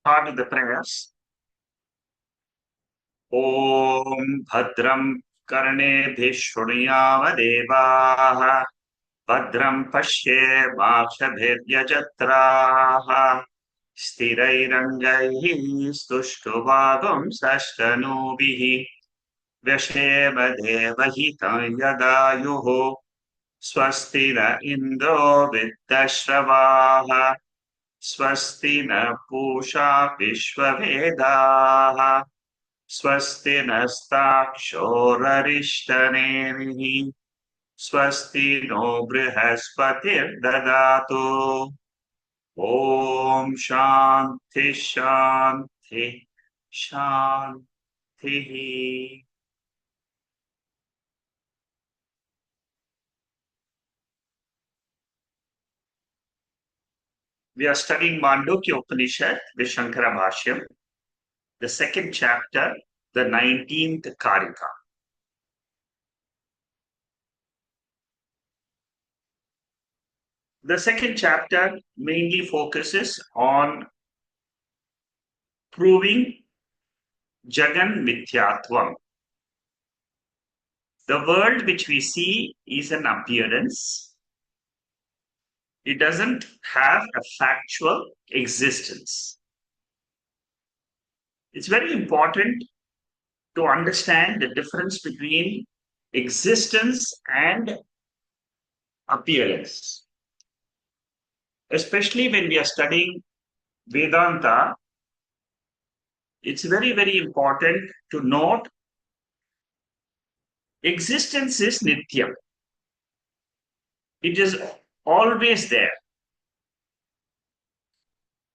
start with the prayers. Om Bhadram Karnebhi Shrunuyama Devaha Bhadram Pashye Makshabhiryajatraha Stirairangaihi Stushkuvagam Sashtanubihi Vyasheva Devahitam Yadayuho Swasti na Indro Viddashravaha Swasti na Pusha Vishwavedaha Swasti nastakshorarishthanenihi Swasti no brihaspati dadatu Om Shanti Shanti Shanti. We are studying Mandukya Upanishad with Shankara Bashyam, the second chapter, the 19th Karika. The second chapter mainly focuses on proving Jagan Mithyatvam. The world which we see is an appearance. It doesn't have a factual existence. It's very important to understand the difference between existence and appearance. Especially when we are studying Vedanta, it's very, very important to note existence is Nityam. It is always there.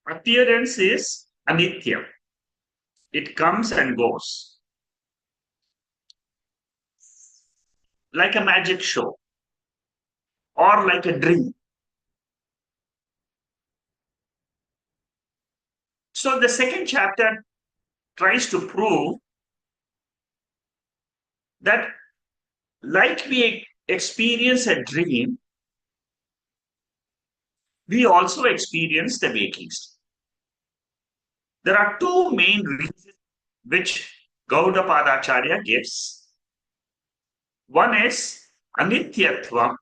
Appearance is Anityam. It comes and goes. Like a magic show or like a dream. So the second chapter tries to prove that like we experience a dream, we also experience the waking state. There are two main reasons which Gaudapadacharya gives. One is Anityatvam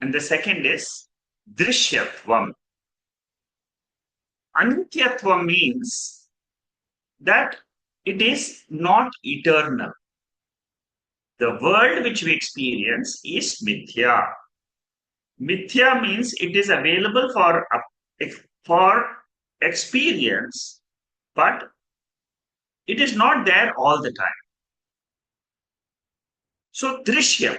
and the second is Drishyatvam. Anityatvam means that it is not eternal. The world which we experience is mithya. Mithya means it is available for experience, but it is not there all the time. So drishyam.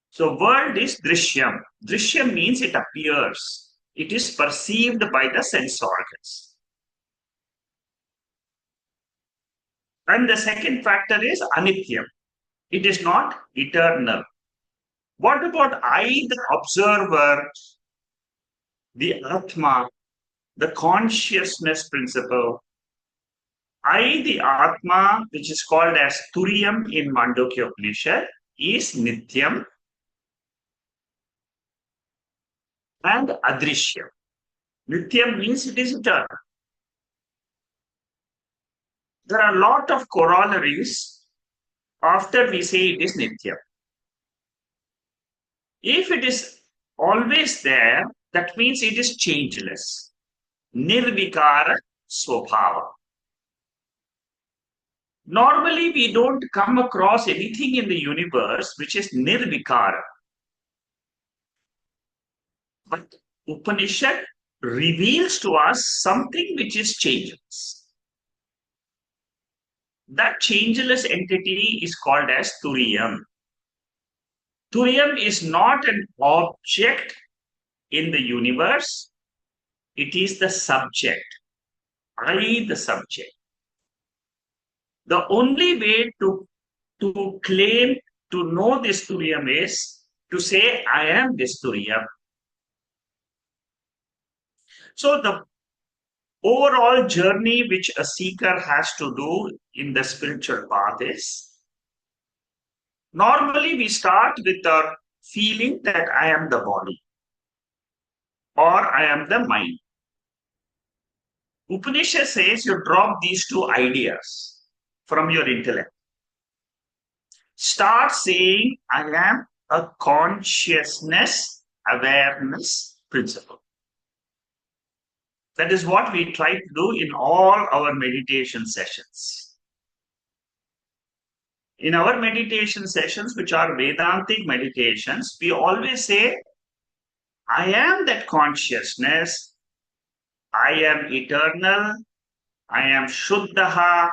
So world is drishyam. Drishyam means it appears. It is perceived by the sense organs. And the second factor is anityam. It is not eternal. What about I, the observer, the Atma, the consciousness principle? I, the Atma, which is called as Turiyam in Mandukya Upanishad, is Nityam and Adrishyam. Nityam means it is eternal. There are a lot of corollaries after we say it is Nityam. If it is always there, that means it is changeless. Nirvikara Swabhava. Normally, we don't come across anything in the universe which is nirvikara. But Upanishad reveals to us something which is changeless. That changeless entity is called as Turiyam. Turiyam is not an object in the universe. It is the subject. I, the subject. The only way to claim to know this Turiyam is to say, I am this Turiyam. So the overall journey which a seeker has to do in the spiritual path is, normally we start with our feeling that I am the body or I am the mind. Upanishad says you drop these two ideas from your intellect. Start saying, I am a consciousness, awareness principle. That is what we try to do in all our meditation sessions. In our meditation sessions, which are Vedantic meditations, we always say, I am that consciousness, I am eternal, I am Shuddhaha,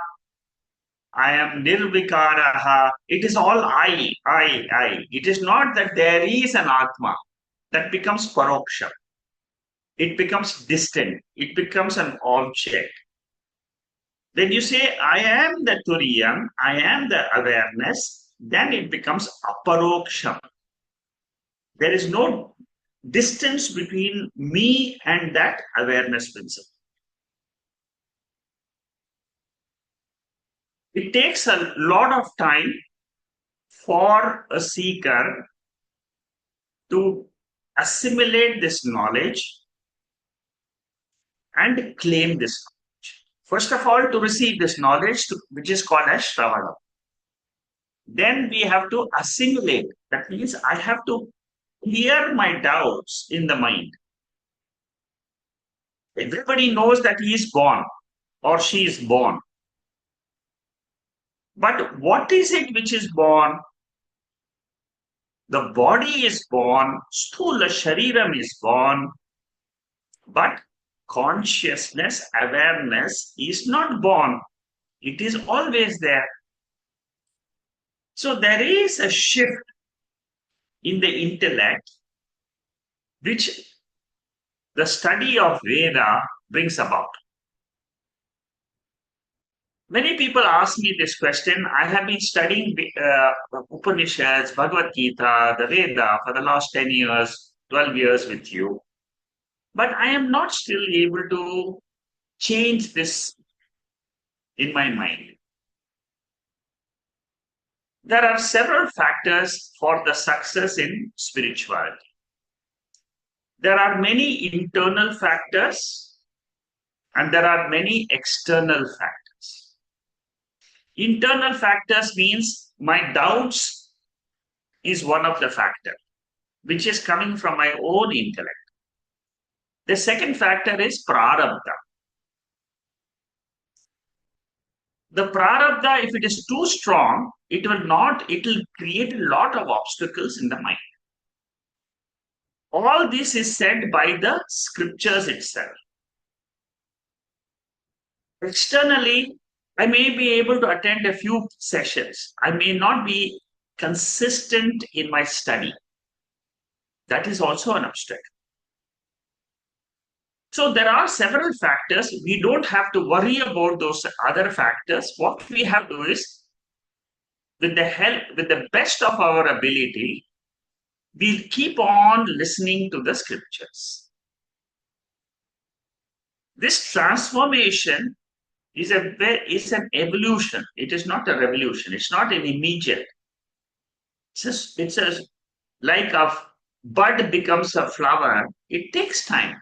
I am Nirvikaraha. It is all I. It is not that there is an Atma. That becomes Paroksha. It becomes distant. It becomes an object. When you say, I am the Turiyam, I am the awareness, then it becomes Aparoksham. There is no distance between me and that awareness principle. It takes a lot of time for a seeker to assimilate this knowledge and claim this knowledge. First of all, to receive this knowledge, which is called as Shravana. Then we have to assimilate. That means I have to clear my doubts in the mind. Everybody knows that he is born or she is born. But what is it which is born? The body is born, Sthula Shariram is born, but consciousness, awareness is not born. It is always there. So there is a shift in the intellect which the study of Veda brings about. Many people ask me this question. I have been studying Upanishads, Bhagavad Gita, the Veda for the last 10 years, 12 years with you. But I am not still able to change this in my mind. There are several factors for the success in spirituality. There are many internal factors and there are many external factors. Internal factors means my doubts is one of the factors, which is coming from my own intellect. The second factor is prarabdha. The prarabdha, if it is too strong, it will create a lot of obstacles in the mind. All this is said by the scriptures itself. Externally, I may be able to attend a few sessions. I may not be consistent in my study. That is also an obstacle. So there are several factors. We don't have to worry about those other factors. What we have to do is, with the best of our ability, we'll keep on listening to the scriptures. This transformation is an evolution. It is not a revolution. It's not an immediate. It's like a bud becomes a flower. It takes time.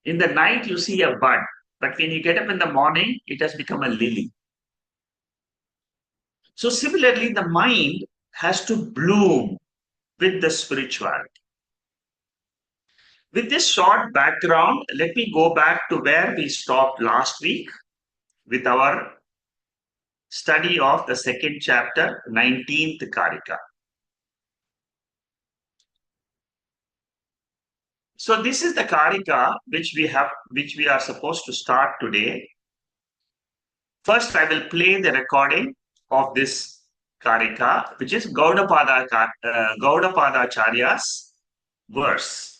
In the night, you see a bud, but when you get up in the morning, it has become a lily. So similarly, the mind has to bloom with the spirituality. With this short background, let me go back to where we stopped last week with our study of the second chapter, 19th Karika. So this is the Karika which we are supposed to start today. First, I will play the recording of this Karika, which is Gaudapadacharya's verse.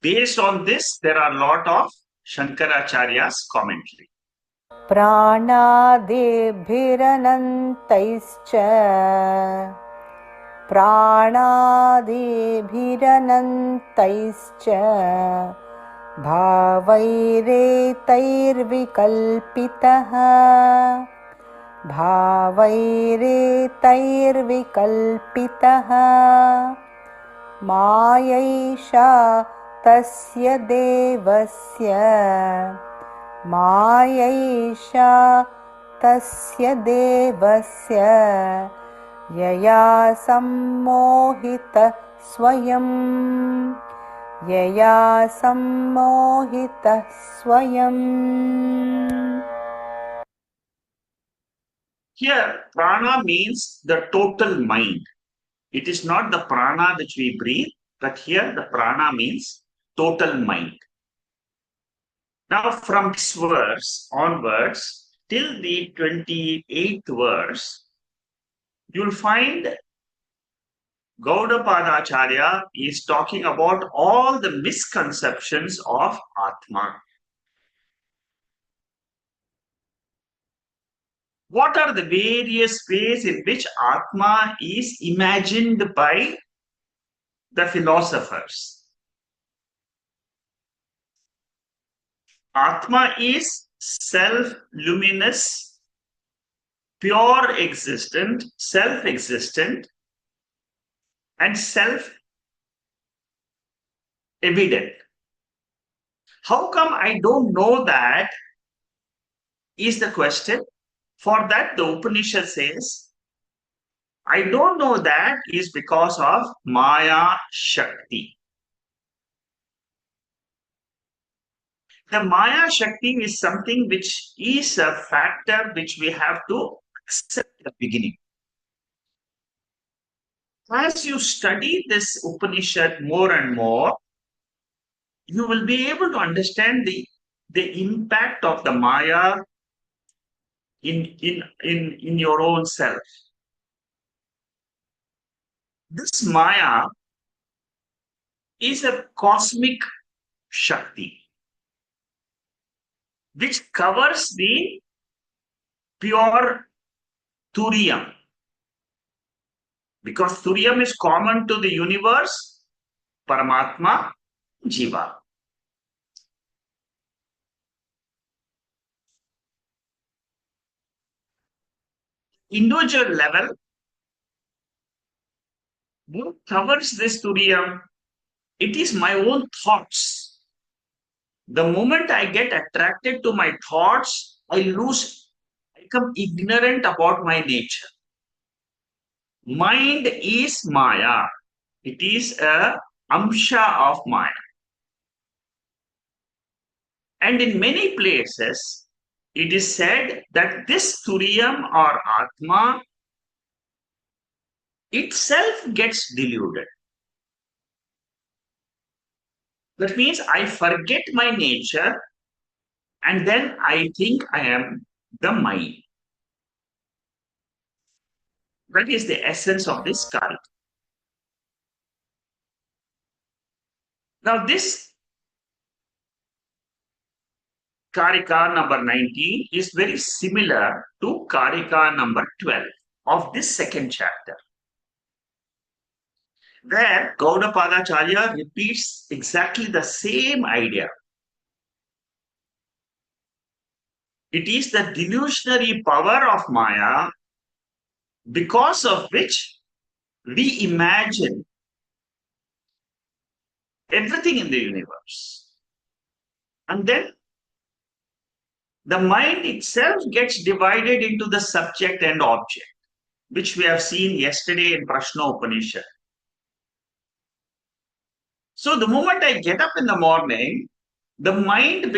Based on this, there are a lot of Shankaracharya's commentary. प्राणादिभिरनन्तैश्च भावैरेतैर्विकल्पितः मायैषा तस्य देवस्य मायैषा तस्य देवस्य यया सम्मोहितः स्वयं यया सम्मोहितः स्वयं. Here, prana means the total mind. It is not the prana which we breathe, but here the prana means total mind. Now, from this verse onwards till the 28th verse, you'll find Gaudapadacharya is talking about all the misconceptions of Atma. What are the various ways in which Atma is imagined by the philosophers? Atma is self-luminous, pure existent, self-existent, and self-evident. How come I don't know that is the question. For that, the Upanishad says, I don't know that is because of Maya Shakti. The Maya Shakti is something which is a factor which we have to accept at the beginning. As you study this Upanishad more and more, you will be able to understand the impact of the Maya in your own self. This Maya is a cosmic Shakti which covers the pure Turiya. Because Turiya is common to the universe, Paramatma, Jiva. Individual level, what covers this Turiya? It is my own thoughts. The moment I get attracted to my thoughts, I become ignorant about my nature. Mind is Maya. It is a amsha of Maya. And in many places, it is said that this Turiyam or Atma itself gets deluded. That means I forget my nature and then I think I am the mind. That is the essence of this Karika. Now, this Karika number 19 is very similar to Karika number 12 of this second chapter, where Gaudapadacharya repeats exactly the same idea. It is the delusionary power of Maya because of which we imagine everything in the universe. And then the mind itself gets divided into the subject and object, which we have seen yesterday in Prashna Upanishad. So the moment I get up in the morning, the mind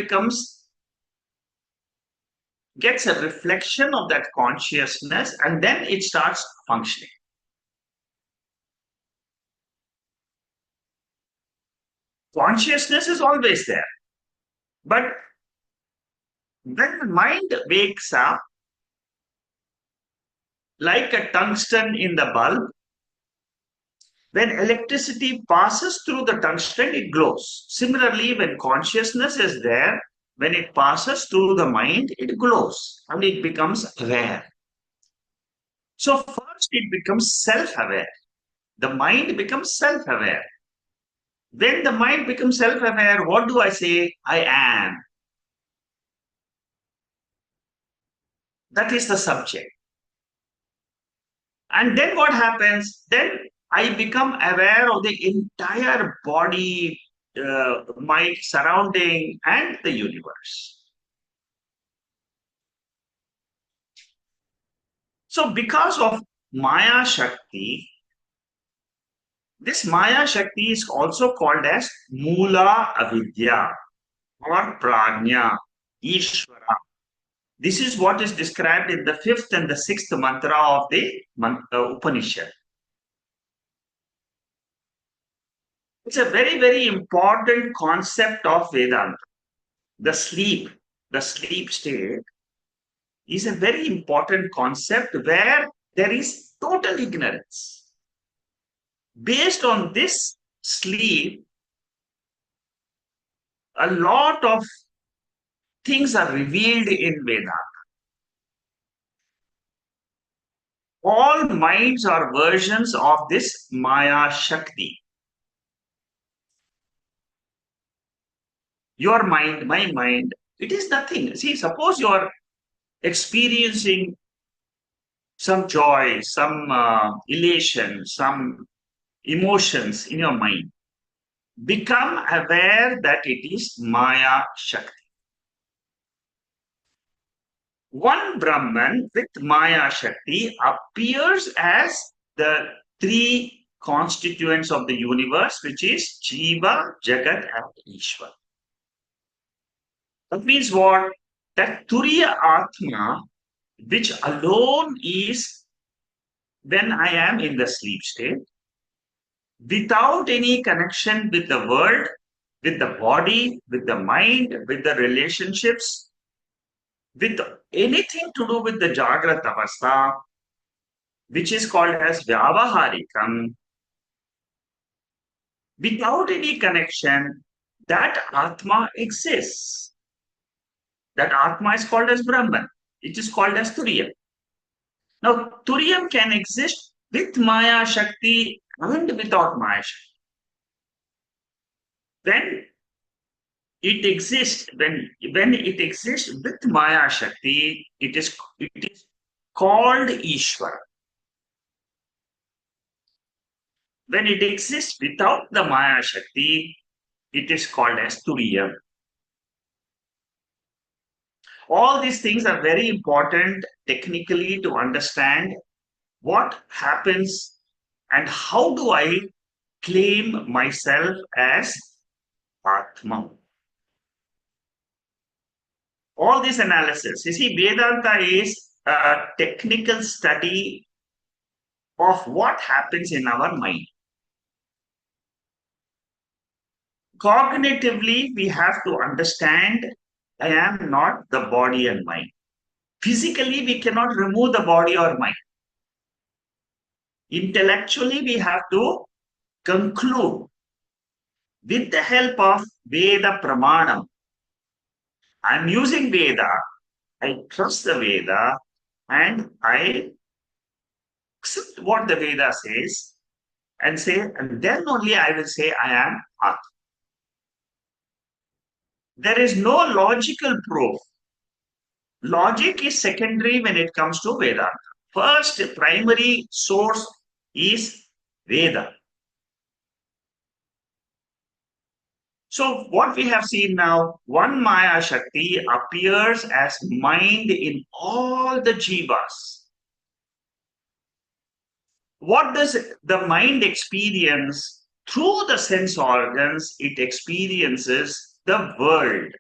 gets a reflection of that consciousness and then it starts functioning. Consciousness is always there. But when the mind wakes up, like a tungsten in the bulb, when electricity passes through the tungsten, it glows. Similarly, when consciousness is there, when it passes through the mind, it glows and it becomes aware. So first it becomes self-aware. The mind becomes self-aware. When the mind becomes self-aware, what do I say? I am. That is the subject. And then what happens? Then I become aware of the entire body, my surrounding, and the universe. So because of Maya Shakti, this Maya Shakti is also called as Mula Avidya or Prajna, Ishvara. This is what is described in the fifth and the sixth mantra of the Upanishad. It's a very, very important concept of Vedanta. The sleep, the sleep state is a very important concept where there is total ignorance. Based on this sleep, a lot of things are revealed in Vedanta. All minds are versions of this Maya Shakti. Your mind, my mind, it is nothing. See, suppose you are experiencing some joy, some elation, some emotions in your mind. Become aware that it is Maya Shakti. One Brahman with Maya Shakti appears as the three constituents of the universe, which is Jiva, Jagat, and Ishwar. That means what? That Turiya Atma, which alone is when I am in the sleep state, without any connection with the world, with the body, with the mind, with the relationships, with anything to do with the Jagrata Avastha, which is called as Vyavaharikam, without any connection, that Atma exists. That Atma is called as Brahman. It is called as Turiyam. Now, Turiyam can exist with Maya Shakti and without Maya Shakti. When when it exists with Maya Shakti, it is called Ishvara. When it exists without the Maya Shakti, it is called as Turiyam. All these things are very important technically to understand what happens and how do I claim myself as Atma. All this analysis, you see, Vedanta is a technical study of what happens in our mind. Cognitively, we have to understand I am not the body and mind. Physically, we cannot remove the body or mind. Intellectually, we have to conclude with the help of Veda Pramanam. I'm using Veda, I trust the Veda, and I accept what the Veda says and say, and then only I will say I am Atma. There is no logical proof. Logic is secondary when it comes to Vedanta. First, primary source is Veda. So what we have seen now, one Maya Shakti appears as mind in all the jivas. What does the mind experience? Through the sense organs, it experiences the world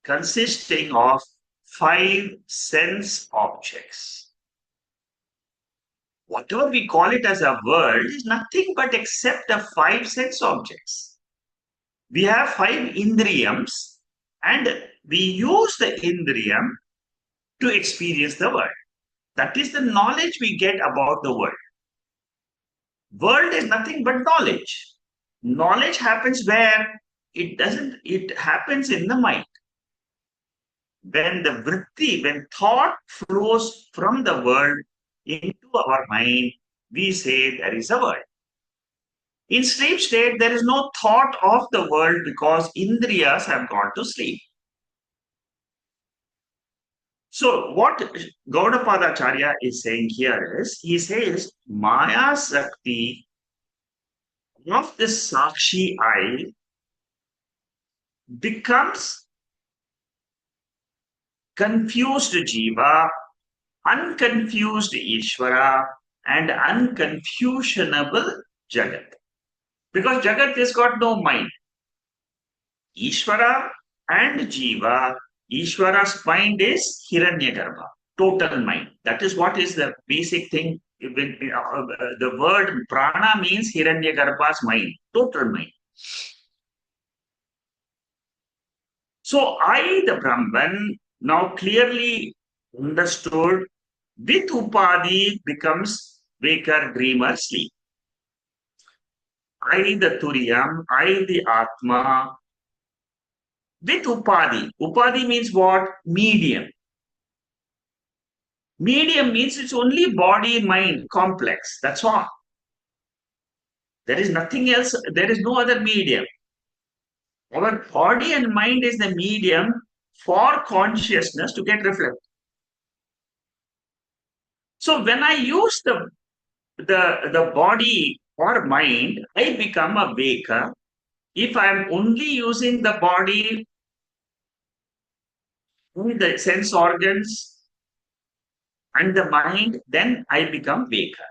consisting of 5 sense objects. Whatever we call it as a world is nothing but except the 5 sense objects. We have 5 indriyams and we use the indriyam to experience the world. That is the knowledge we get about the world. World is nothing but knowledge. Knowledge happens where it happens in the mind. When the vritti, when thought flows from the world into our mind, we say there is a world. In sleep state, there is no thought of the world because indriyas have gone to sleep. So what Gaudapadacharya is saying here is, he says, Maya Sakti of this Sakshi I becomes confused jiva unconfused Ishvara, and unconfusionable Jagat. Because Jagat has got no mind. Ishvara and Jiva, Ishvara's mind is Hiranyagarbha, total mind. That is what is the basic thing. The word prana means Hiranyagarbha's mind, total mind. So I, the Brahman, now clearly understood with Upadi becomes waker, dreamer, sleep. I, the Turiyam, I, the Atma, with Upadi. Upadi means what? Medium. Medium means it's only body, mind, complex. That's all. There is nothing else. There is no other medium. Our body and mind is the medium for consciousness to get reflected. So when I use the body or mind, I become a waker. If I'm only using the body, the sense organs, and the mind, then I become waker.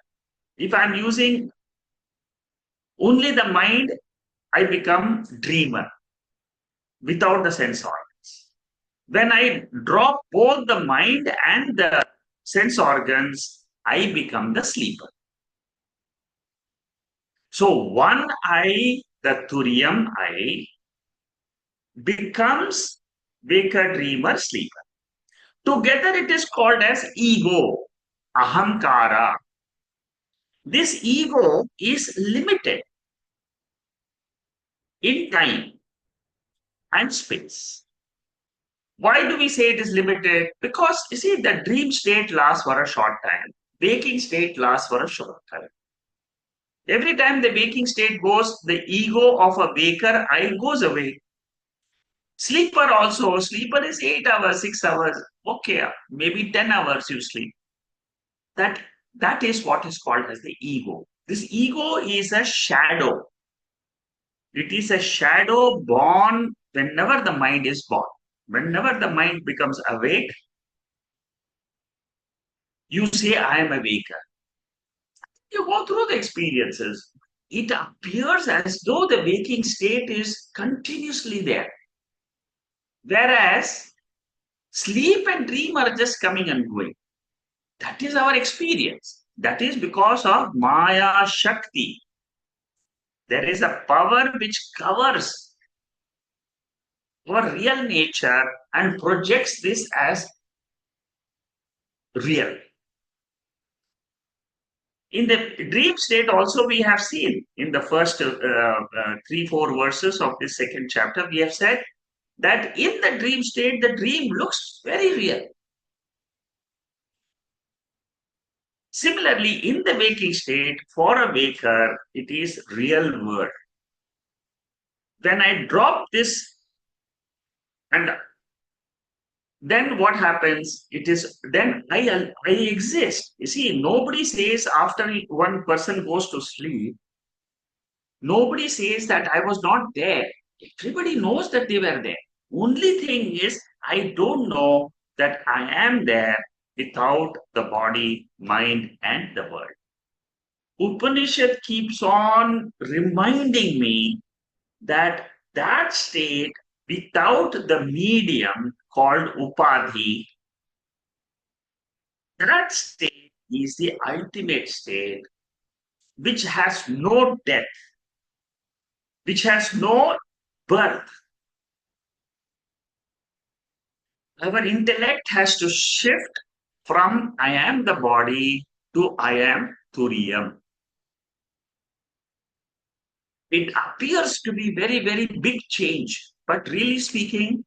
If I'm using only the mind, I become dreamer without the sense organs. When I drop both the mind and the sense organs, I become the sleeper. So one I, the Turiyam I, becomes waker, dreamer, sleeper. Together it is called as ego, ahamkara. This ego is limited in time and space. Why do we say it is limited? Because you see, the dream state lasts for a short time, waking state lasts for a short time. Every time the waking state goes, the ego of a waker I goes away. Sleeper also, sleeper is 8 hours, 6 hours. Okay, maybe 10 hours you sleep. That is what is called as the ego. This ego is a shadow. It is a shadow born whenever the mind is born. Whenever the mind becomes awake, you say, I am a waker. You go through the experiences. It appears as though the waking state is continuously there. Whereas sleep and dream are just coming and going. That is our experience. That is because of Maya Shakti. There is a power which covers our real nature and projects this as real. In the dream state also we have seen in the first 3-4 verses of this second chapter, we have said that in the dream state, the dream looks very real. Similarly, in the waking state, for a waker, it is real world. When I drop this, and then what happens? It is then I exist. You see, nobody says after one person goes to sleep, nobody says that I was not there. Everybody knows that they were there. Only thing is, I don't know that I am there without the body, mind, and the world. Upanishad keeps on reminding me that that state without the medium called upadhi, that state is the ultimate state which has no death, which has no birth. Our intellect has to shift from I am the body to I am Turiyam. It appears to be very, very big change, but really speaking,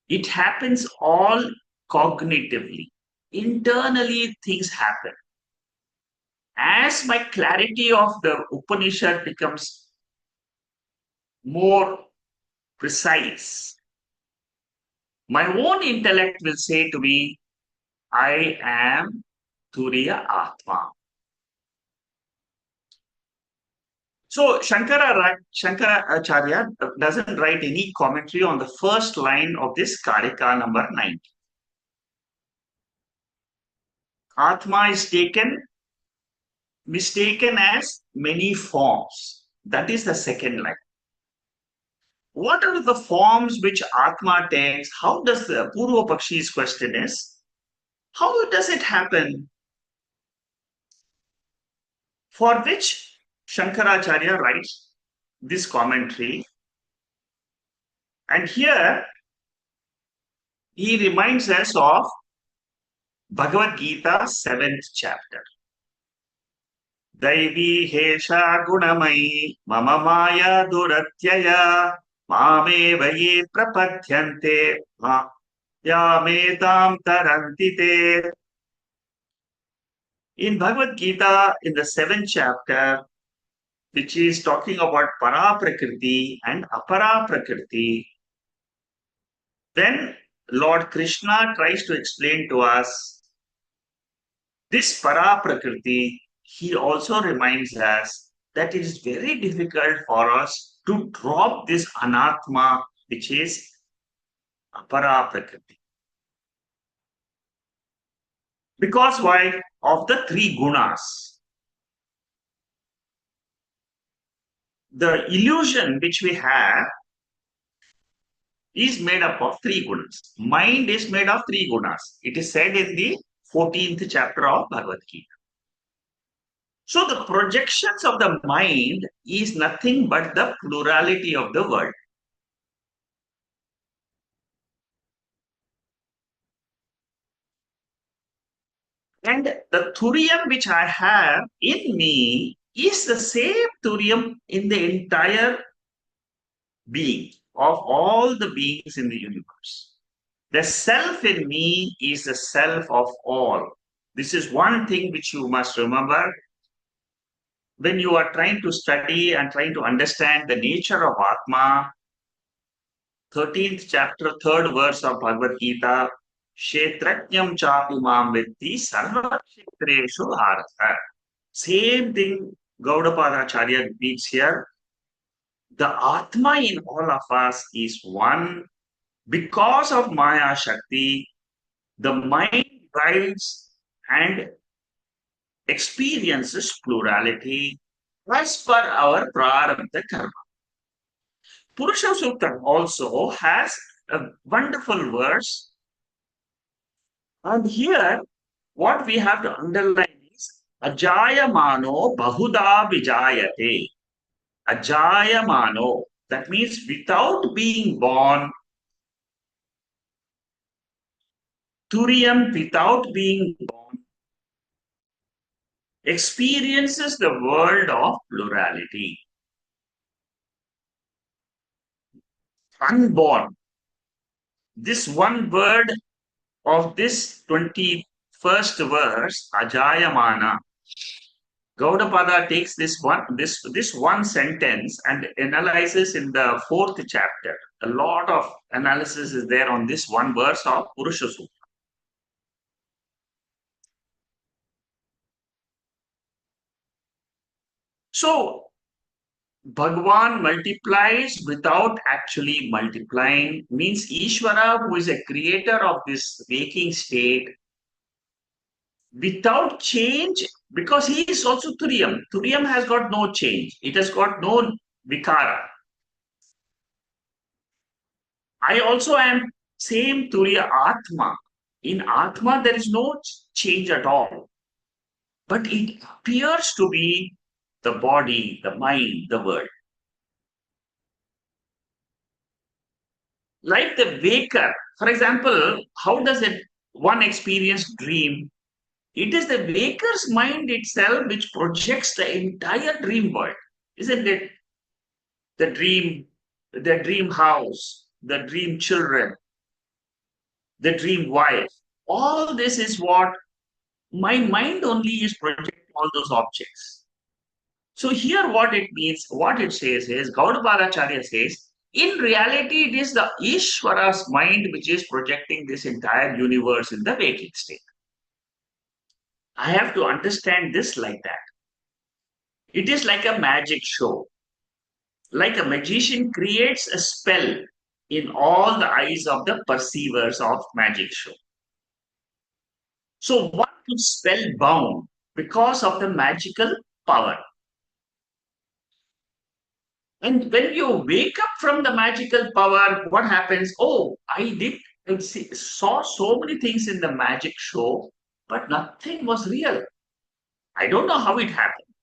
it happens all cognitively. Internally, things happen. As my clarity of the Upanishad becomes more precise, my own intellect will say to me, I am Turiya Atma. So Shankaracharya doesn't write any commentary on the first line of this Karika number 9. Atma is mistaken as many forms. That is the second line. What are the forms which Atma takes? How does the Purva Pakshi's question is, how does it happen? For which Shankaracharya writes this commentary. And here he reminds us of Bhagavad Gita, 7th chapter. Daivi Hesha Gunamai Mama Maya Duratyaya Mame Vaye Prapadyante Yametam Tarantite. In Bhagavad Gita, in the 7th chapter, which is talking about Para Prakriti and Apara Prakriti, then Lord Krishna tries to explain to us this Para Prakriti. He also reminds us that it is very difficult for us to drop this Anatma, which is Apara Prakriti. Because why? Of the three gunas. The illusion which we have is made up of three gunas. Mind is made of three gunas. It is said in the 14th chapter of Bhagavad Gita. So the projections of the mind is nothing but the plurality of the world. And the thurium which I have in me is the same thurium in the entire being, of all the beings in the universe. The self in me is the self of all. This is one thing which you must remember when you are trying to study and trying to understand the nature of Atma. 13th chapter, 3rd verse of Bhagavad Gita, Kshetrajnam chapi mam vitti sarva kshetreshu bharata. Same thing Gaudapadacharya repeats here. The Atma in all of us is one. Because of Maya Shakti, the mind drives and experiences plurality as per our prarabdha karma. Purusha Sukta also has a wonderful verse. And here, what we have to underline is Ajayamano Bahuda Vijayate. Ajayamano. That means without being born, Turiyam, without being born, experiences the world of plurality. Unborn. This one word of this 21st verse, Ajayamana, Gaudapada takes this one sentence and analyzes in the 4th chapter. A lot of analysis is there on this one verse of Purusha Sukta. So, Bhagwan multiplies without actually multiplying, means Ishvara, who is a creator of this waking state, without change, because he is also Turiyam. Turiyam has got no change. It has got no vikara. I also am same Turiya Atma. In Atma, there is no change at all. But it appears to be the body, the mind, the world. Like the waker, for example, how does one experience dream? It is the waker's mind itself which projects the entire dream world, isn't it? The dream house, the dream children, the dream wife. All this is what my mind only is projecting all those objects. So here what it means, what it says is, Gaudapadacharya says, in reality, it is the Ishvara's mind which is projecting this entire universe in the waking state. I have to understand this like that. It is like a magic show. Like a magician creates a spell in all the eyes of the perceivers of magic show. So one is spellbound because of the magical power. And when you wake up from the magical power, what happens? Oh, saw so many things in the magic show, but nothing was real. I don't know how it happened.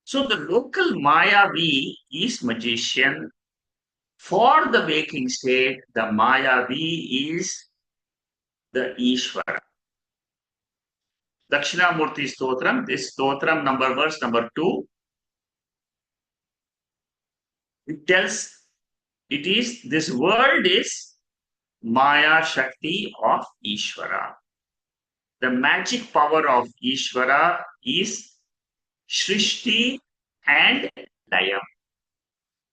So the local Mayavi is magician. For the waking state, the Mayavi is the Ishvara. Dakshinamurti Stotram, this Stotram verse number 2, it tells this world is Maya Shakti of Ishvara. The magic power of Ishvara is Shrishti and Laya.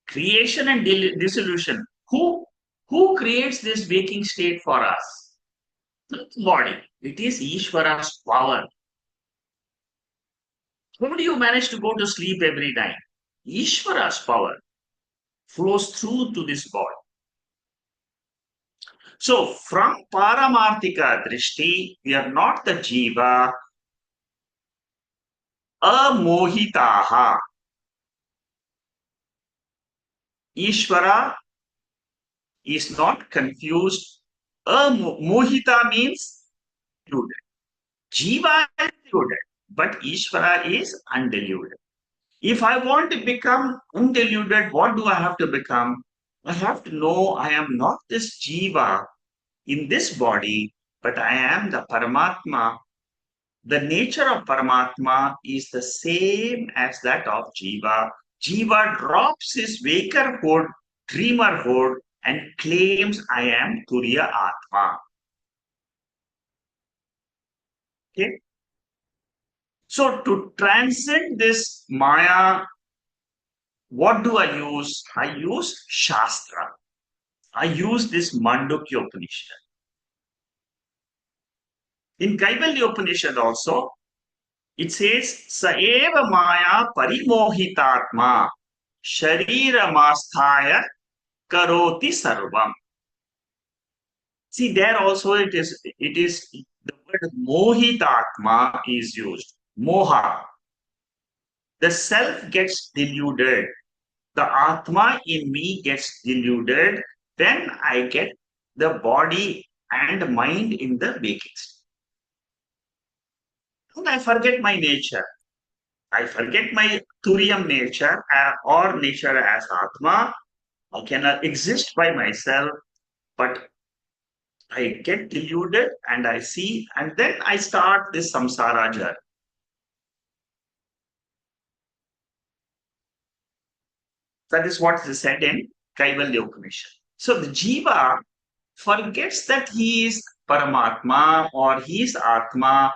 Creation and dissolution. Who creates this waking state for us? Not the body. It is Ishvara's power. How do you manage to go to sleep every night? Ishvara's power flows through to this body. So, from Paramarthika Drishti, we are not the Jiva, amohitaha. Ishvara is not confused. Mohita means deluded. Jiva is deluded, but Ishvara is undeluded. If I want to become undeluded, what do I have to become? I have to know I am not this Jiva in this body, but I am the Paramatma. The nature of Paramatma is the same as that of Jiva. Jiva drops his wakerhood, dreamerhood, and claims I am Turiya Atma. Okay? So to transcend this Maya, what do I use? I use Shastra. I use this Mandukya Upanishad. In Kaivalya Upanishad also, it says, Saeva Maya Parimohitatma Sharira Masthaya Karoti Sarvam. See, there also it is the word Mohitatma is used. Moha. The self gets deluded. The Atma in me gets deluded. Then I get the body and mind in the waking state. And I forget my nature. I forget my Turiyam nature or nature as Atma. I cannot exist by myself, but I get deluded and I see, and then I start this samsara journey. That is what is said in Kaivalya Upanishad. So the Jiva forgets that he is Paramatma or he is Atma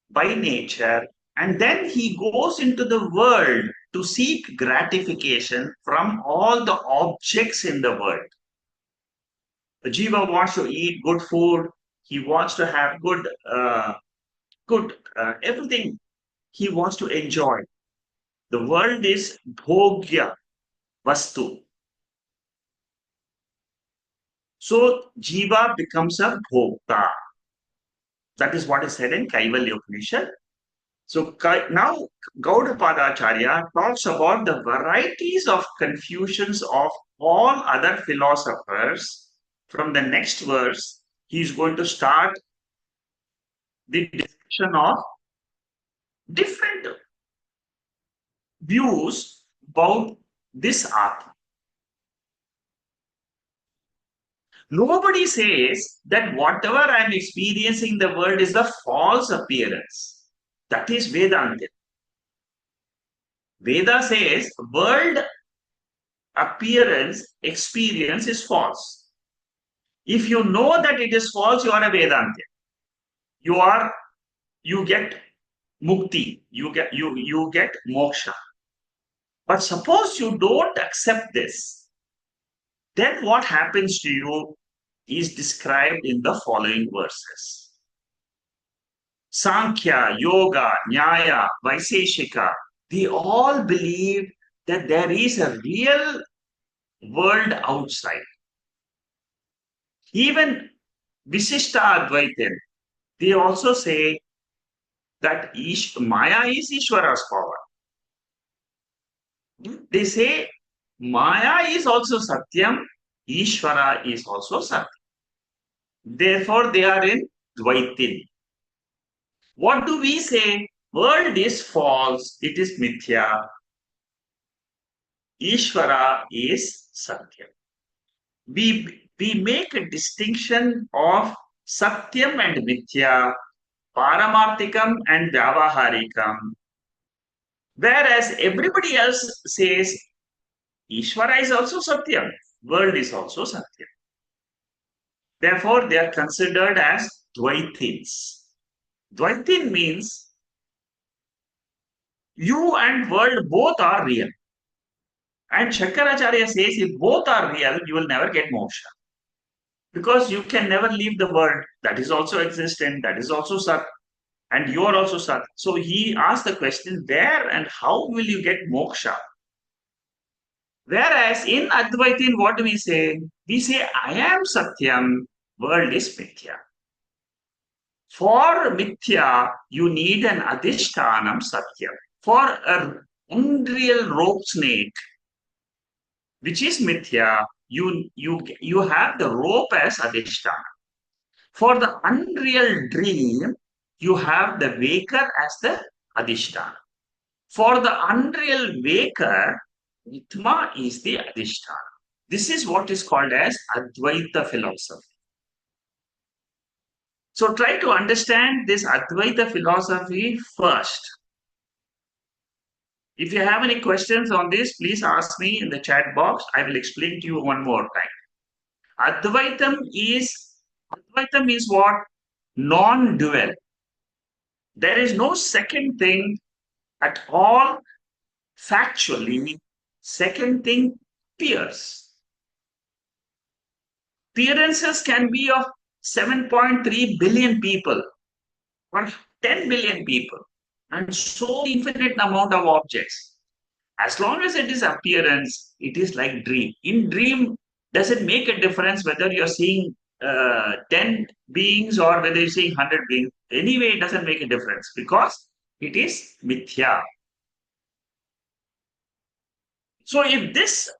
by nature, and then he goes into the world to seek gratification from all the objects in the world. The Jiva wants to eat good food, he wants to have good everything he wants to enjoy. The world is bhogya vastu. So Jiva becomes a bhokta. That is what is said in Kaivalya Upanishad. So now Gaudapadacharya talks about the varieties of confusions of all other philosophers. From the next verse, he is going to start the discussion of different views about this Atma. Nobody says that whatever I am experiencing in the world is the false appearance. That is Vedanta. Veda says world appearance, experience is false. If you know that it is false, you are a Vedanta. You get mukti, you get moksha. But suppose you don't accept this, then what happens to you is described in the following verses. Sankhya, Yoga, Nyaya, Vaiseshika, they all believe that there is a real world outside. Even Visishta Advaitin, They also say that Maya is Ishvara's power. They say Maya is also Satyam, Ishvara is also Satyam. Therefore, they are in Dvaitin. What do we say? World is false, it is Mithya. Ishvara is Satyam. We make a distinction of Satyam and Mithya, Paramarthikam and Vyavaharikam. Whereas everybody else says Ishvara is also Satyam, world is also Satyam. Therefore, they are considered as Dvaitins. Dvaitin means you and world both are real. And Shankaracharya says if both are real, you will never get moksha. Because you can never leave the world. That is also existent, that is also Sat, and you are also Sat. So he asked the question, where and how will you get moksha? Whereas in Advaitin, what do we say? We say, I am Satyam, world is Mithya. For Mithya, you need an Adhishtanam Satyam. For an unreal rope snake, which is Mithya, you have the rope as Adhishtana. For the unreal dream, you have the waker as the Adhishtana. For the unreal waker, Atma is the Adhisthana. This is what is called as Advaita philosophy. So try to understand this Advaita philosophy first. If you have any questions on this, please ask me in the chat box. I will explain to you one more time. Advaitam is what? Non-dual. There is no second thing at all factually. Second thing appears. Appearances can be of 7.3 billion people or 10 billion people and so infinite amount of objects. As long as it is appearance, it is like dream. In dream, does it make a difference whether you're seeing 10 beings or whether you're seeing 100 beings? Anyway, it doesn't make a difference because it is mithya. So if this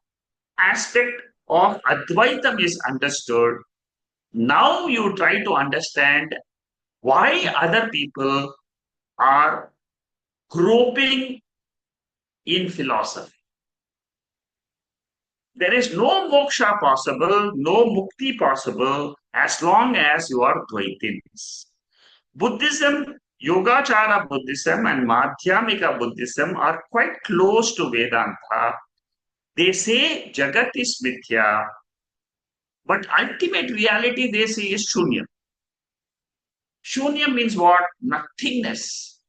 aspect of Advaitam is understood, now you try to understand why other people are groping in philosophy. There is no moksha possible, no mukti possible as long as you are Dvaitins. Buddhism, Yogachara Buddhism and Madhyamika Buddhism are quite close to Vedanta. They say Jagat is Mithya, but ultimate reality they say is Shunyam. Shunyam means what? Nothingness.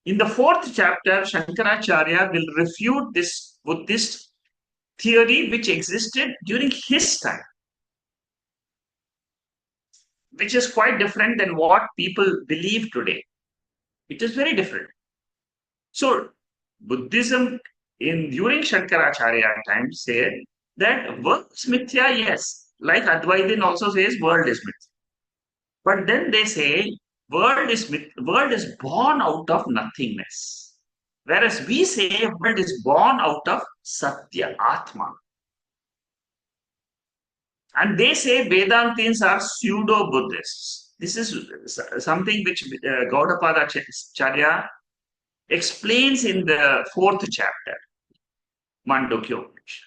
In the fourth chapter, Shankaracharya will refute this Buddhist theory which existed during his time, which is quite different than what people believe today. It is very different. So, Buddhism during Shankaracharya time said that world is mithya, yes. Like Advaitin also says world is mithya. But then they say world is born out of nothingness. Whereas we say world is born out of Satya, Atma. And they say Vedantins are pseudo-Buddhists. This is something which Gaudapada Charya explains in the fourth chapter, Mandukya Bashyam.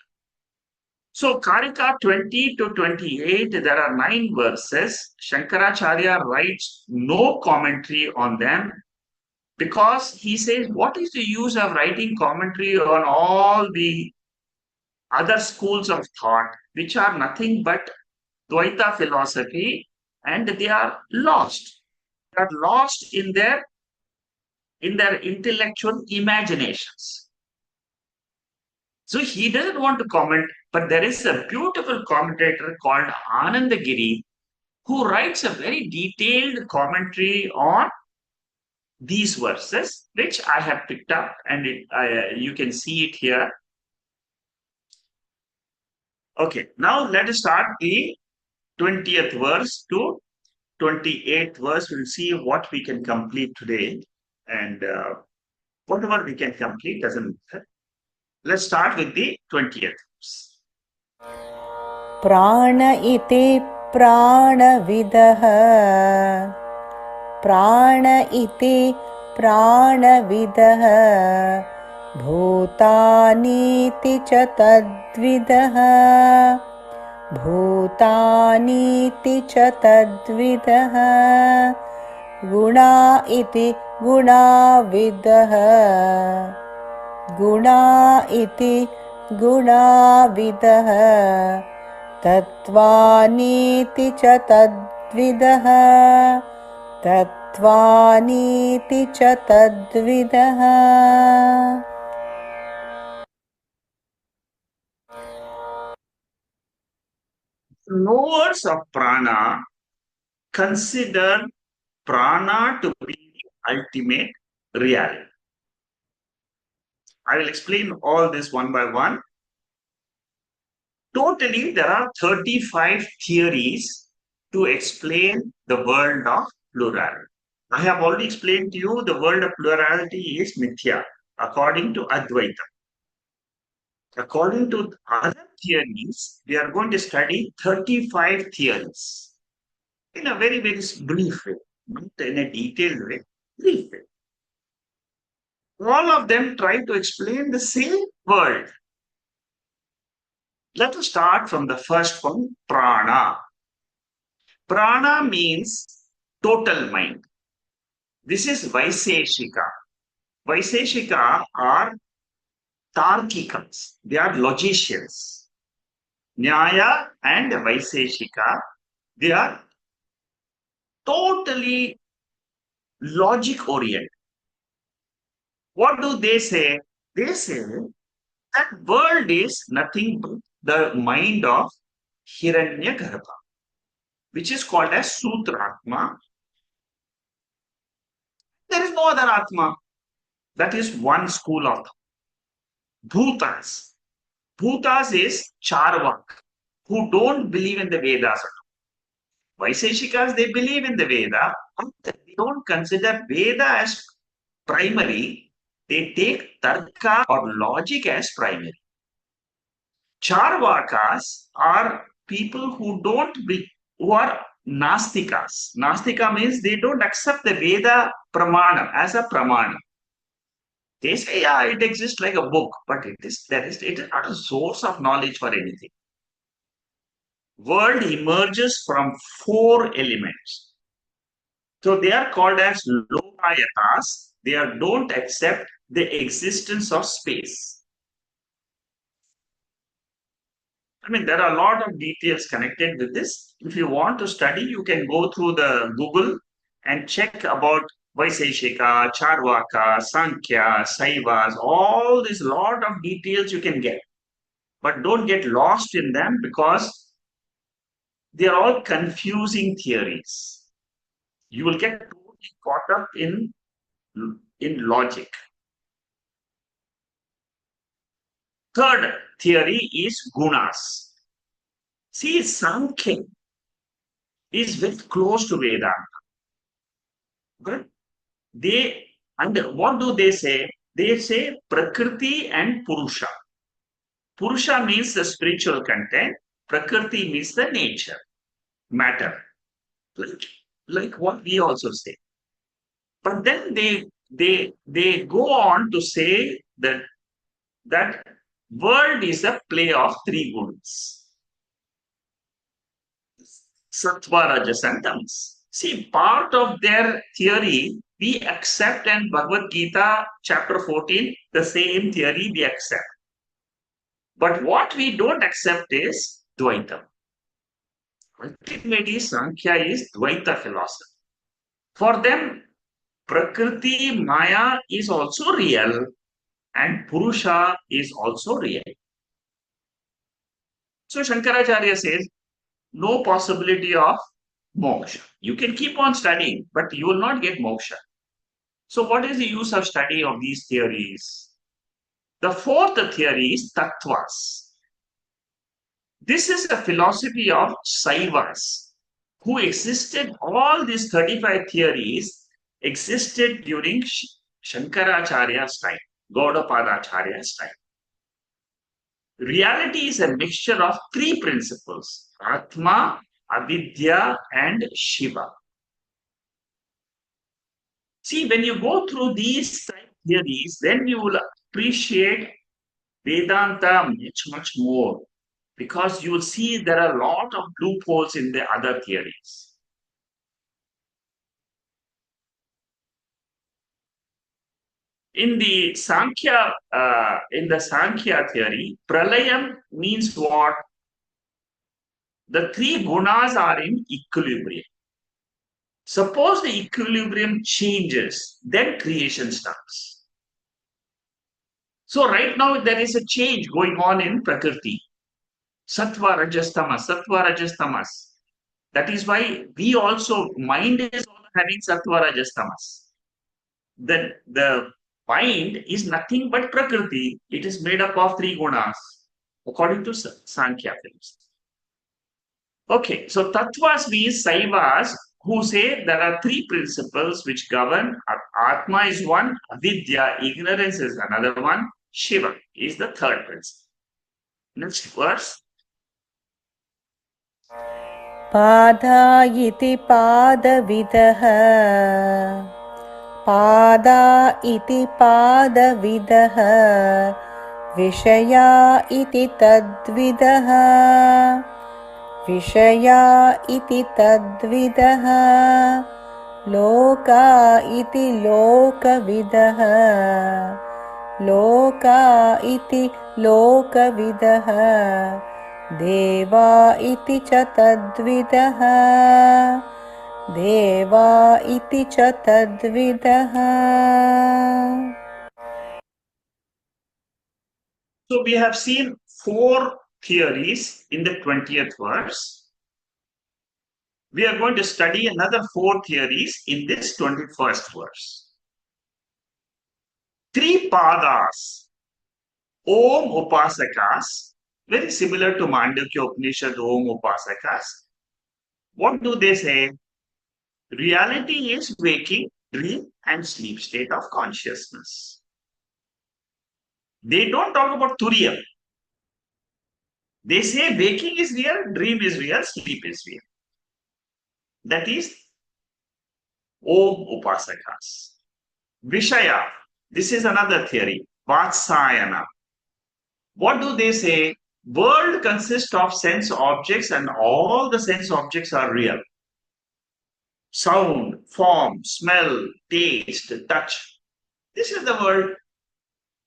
So, Karika 20 to 28, there are 9 verses. Shankaracharya writes no commentary on them because he says, what is the use of writing commentary on all the other schools of thought, which are nothing but Dvaita philosophy, and they are lost. They are lost in their intellectual imaginations. So he doesn't want to comment, but there is a beautiful commentator called Anandagiri who writes a very detailed commentary on these verses, which I have picked up, and you can see it here. Okay, now let us start the 20th verse to 28th verse. We'll see what we can complete today. And whatever we can complete doesn't matter. Let's start with the 20th verse. प्राण इति प्राणविदः प्राण इति प्राणविदः भूतानीति च तद्विदः भूतानीति च तद्विदः गुणा इति गुणाविदः गुणा इति गुणाविदः तत्त्वानीति च तद्विदः तत्त्वानीति च तद्विदः Knowers of prana consider prana to be the ultimate reality. I will explain all this one by one. Totally, there are 35 theories to explain the world of plurality. I have already explained to you the world of plurality is mithya, according to Advaita. According to other theories, we are going to study 35 theories in a very, very brief way, not in a detailed way, brief way. All of them try to explain the same world. Let us start from the first one, prana. Prana means total mind. This is Vaiseshika. Vaiseshika are Tarkikas. They are logicians. Nyaya and Vaiseshika, they are totally logic oriented. What do they say? They say that world is nothing but the mind of Hiranyagarbha, which is called as Sutratma. There is no other Atma. That is one school of Bhutas. Bhutas is Charvak, who don't believe in the Vedas. Vaiseshikas, they believe in the Veda, but they don't consider Veda as primary. They take Tarka or logic as primary. Charvakas are people who who are Nastikas. Nastika means they don't accept the Veda Pramana as a Pramana. They say, yeah, it exists like a book, but it is not a source of knowledge for anything. World emerges from 4 elements. So they are called as Lokayatas. They don't accept the existence of space. I mean, there are a lot of details connected with this. If you want to study, you can go through the Google and check about Vaiseshika, Charvaka, Sankhya, Saivas, all this lot of details you can get. But don't get lost in them because they are all confusing theories. You will get totally caught up in logic. Third theory is gunas. See, Sankhya is very close to Vedanta. Okay? What do they say? They say Prakriti and Purusha. Purusha means the spiritual content. Prakriti means the nature, matter. Like what we also say. But then they go on to say that world is a play of 3 gunas. Sattva, Rajas and Tamas. See, part of their theory we accept, and Bhagavad Gita chapter 14, the same theory we accept. But what we don't accept is Dvaita. Ultimately, Sankhya is Dvaita philosophy. For them, Prakriti, Maya is also real and Purusha is also real. So Shankaracharya says, no possibility of moksha. You can keep on studying, but you will not get moksha. So what is the use of study of these theories? The 4th theory is tattvas. This is a philosophy of Saivas. who existed, all these 35 theories existed during Shankaracharya's time, Gaudapadacharya's time. Reality is a mixture of three principles: Atma, Avidya, and Shiva. See, when you go through these theories, then you will appreciate Vedanta much more, because you will see there are a lot of loopholes in the other theories. In the Sankhya theory, pralayam means what? The three gunas are in equilibrium. Suppose the equilibrium changes, then creation starts. So right now there is a change going on in Prakriti. Sattva, Rajas, Tamas, Sattva, Rajas, Tamas. That is why we also, mind is also having Sattva, Rajas, Tamas. The mind is nothing but Prakriti. It is made up of three gunas, according to Sankhya films. Okay, so Tattvas means Saivas, who say there are three principles which govern. Atma is one, Avidya, ignorance is another one, Shiva is the third principle. Next verse. पादा इति पादविदः पादा इति पादविदः विषया इति तद्विदः विषया इति तद्विदः लोका इति लोकविदः लोका इति लोकविदः देवा इति च तद्विदः देवा इति च तद्विदः. So we have seen four theories in the 20th verse. We are going to study another four theories in this 21st verse. Three padas, Om Upasakas, very similar to Mandukya Upanishad, Om Upasakas. What do they say? Reality is waking, dream, and sleep state of consciousness. They don't talk about Turiyam. They say waking is real, dream is real, sleep is real. That is Om Upasakas. Vishaya, this is another theory, Vatsayana. What do they say? World consists of sense objects and all the sense objects are real. Sound, form, smell, taste, touch. This is the world.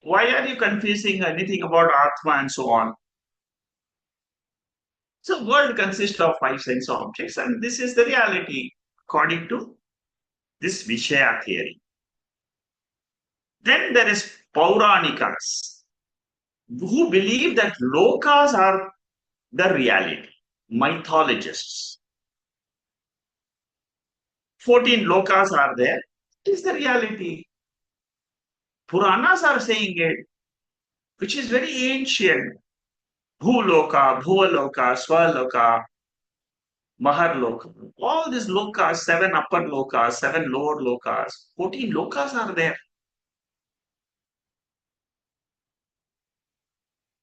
Why are you confusing anything about Atma and so on? So world consists of five sense objects and this is the reality according to this Vishaya theory. Then there is Pauranikas, who believe that lokas are the reality, mythologists. 14 lokas are there, it is the reality. Puranas are saying it, which is very ancient. Bhuloka, Bhuvaloka, Swaloka, Maharloka. All these lokas, 7 upper lokas, 7 lower lokas, 14 lokas are there.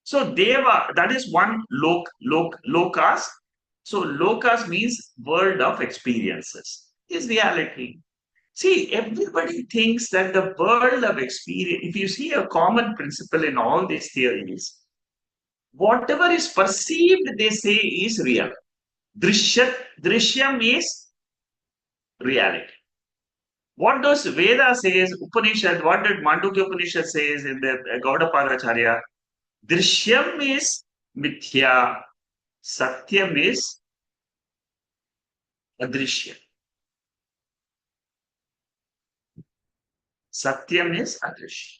So Deva, that is one lokas. So lokas means world of experiences, is reality. See, everybody thinks that the world of experience, if you see a common principle in all these theories, whatever is perceived, they say is real. Drishyam is reality. What does Veda says, Upanishad, what did Mandukya Upanishad says in the Gaudapadacharya? Drishyam is mithya, satyam is adrishyam. Satyam is adrishyam.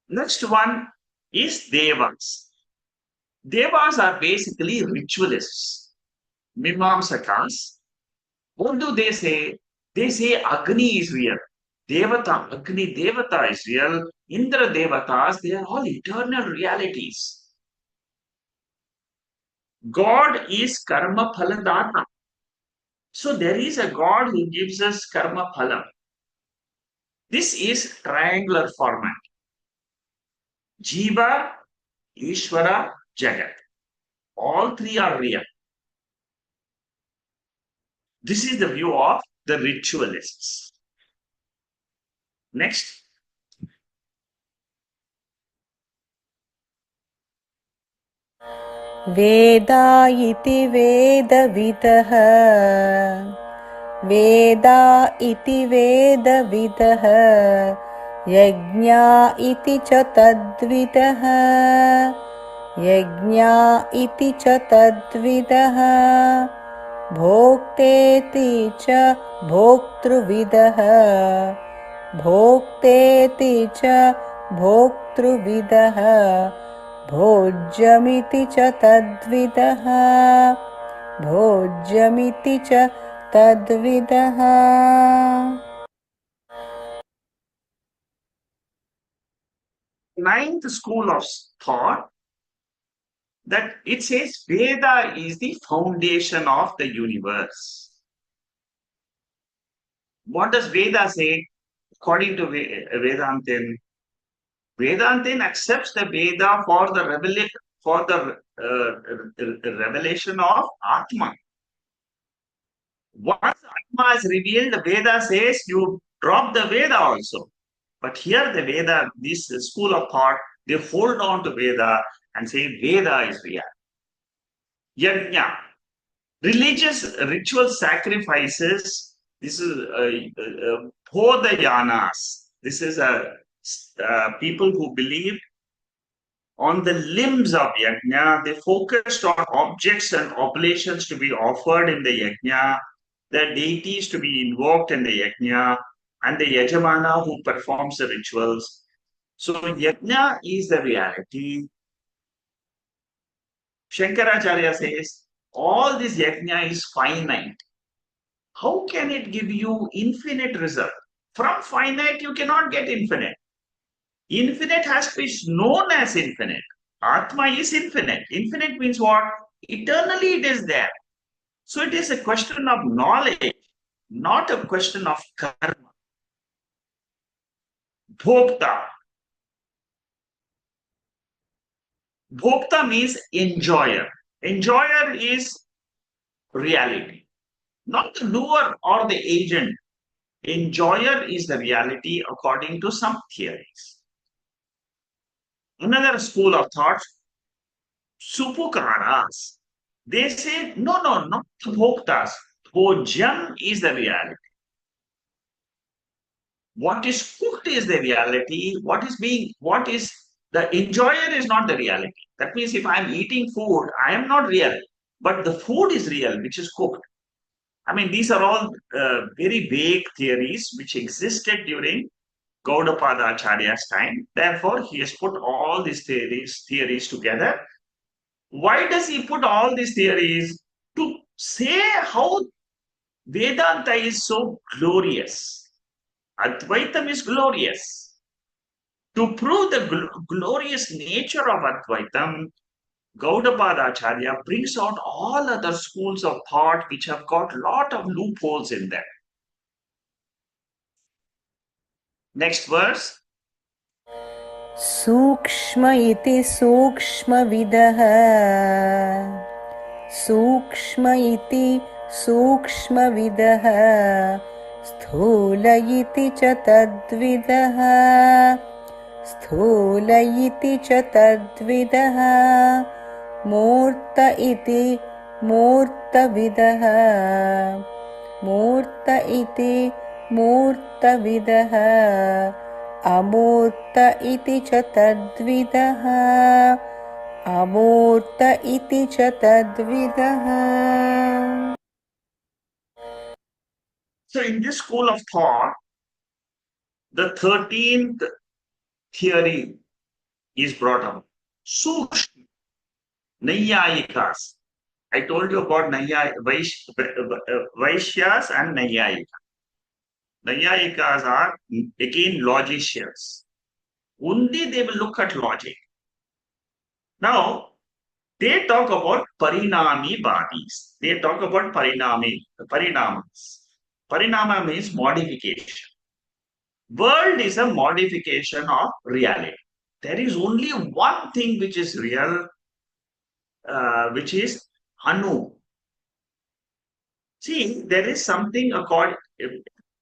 Next one is Devas. Devas are basically ritualists, Mimamsakas. What do they say? They say Agni is real. Devata, Agni Devata is real. Indra Devatas, they are all eternal realities. God is karma phaladata. So there is a God who gives us karma phala. This is triangular format. Jiva, Ishvara, Jagat. All three are real. This is the view of the ritualists. Next. वेदा इति वेदविदः वेदा इति वेदविदः यज्ञा इति च तद्विदः यज्ञा इति च तद्विदः भोक्तेति च भोक्तृविदः भोक्तेति च भोक्तृविदः भोज्यमिति च तद्विदः भोज्यमिति च तद्विदः. Ninth school of thought that it says Veda is the foundation of the universe. What does Veda say? According to Vedantin, Vedantin accepts the Veda for the revelation of Atma. Once Atma is revealed, the Veda says you drop the Veda also. But here the Veda, this school of thought, they hold on to Veda and say Veda is real. Yajna, religious ritual sacrifices. This is Bodhayanas. This is people who believe on the limbs of yajna. They focused on objects and oblations to be offered in the yajna, the deities to be invoked in the yajna, and the yajamana who performs the rituals. So yajna is the reality. Shankaracharya says all this yajna is finite. How can it give you infinite result? From finite, you cannot get infinite. Infinite has to be known as infinite. Atma is infinite. Infinite means what? Eternally it is there. So it is a question of knowledge, not a question of karma. Bhokta. Bhokta means enjoyer. Enjoyer is reality, not the doer or the agent. Enjoyer is the reality according to some theories. Another school of thought, Supukaras. They say, no, not the bhoktas. Bhojam is the reality. What is cooked is the reality. What is the enjoyer is not the reality. That means if I'm eating food, I am not real, but the food is real, which is cooked. I mean, these are all very vague theories which existed during Gaudapada Acharya's time. Therefore, he has put all these theories together. Why does he put all these theories? To say how Vedanta is so glorious. Advaitam is glorious. To prove the glorious nature of Advaitam, Gaudapada Acharya brings out all other schools of thought which have got a lot of loopholes in them. Next verse. सूक्ष्म इति सूक्ष्मविदः सूक्ष्म इति सूक्ष्मविदः स्थूल इति च तद्विदः स्थूल इति च तद्विदः मूर्त इति मूर्तविदः मूर्त इति मूर्तविदः अमूर्त इति च तद्विदः अमूर्त इति च तद्विदः. So in this school of thought, the 13th theory is brought up. Sukshma, Naiyayikas. I told you about Vaishyas and Naiyayikas. Naiyayikas are again logicians. Only they will look at logic. Now, They talk about parinami bodies. They talk about parinamas. Parinama means modification. World is a modification of reality. There is only one thing which is real, which is Anu. See, there is something according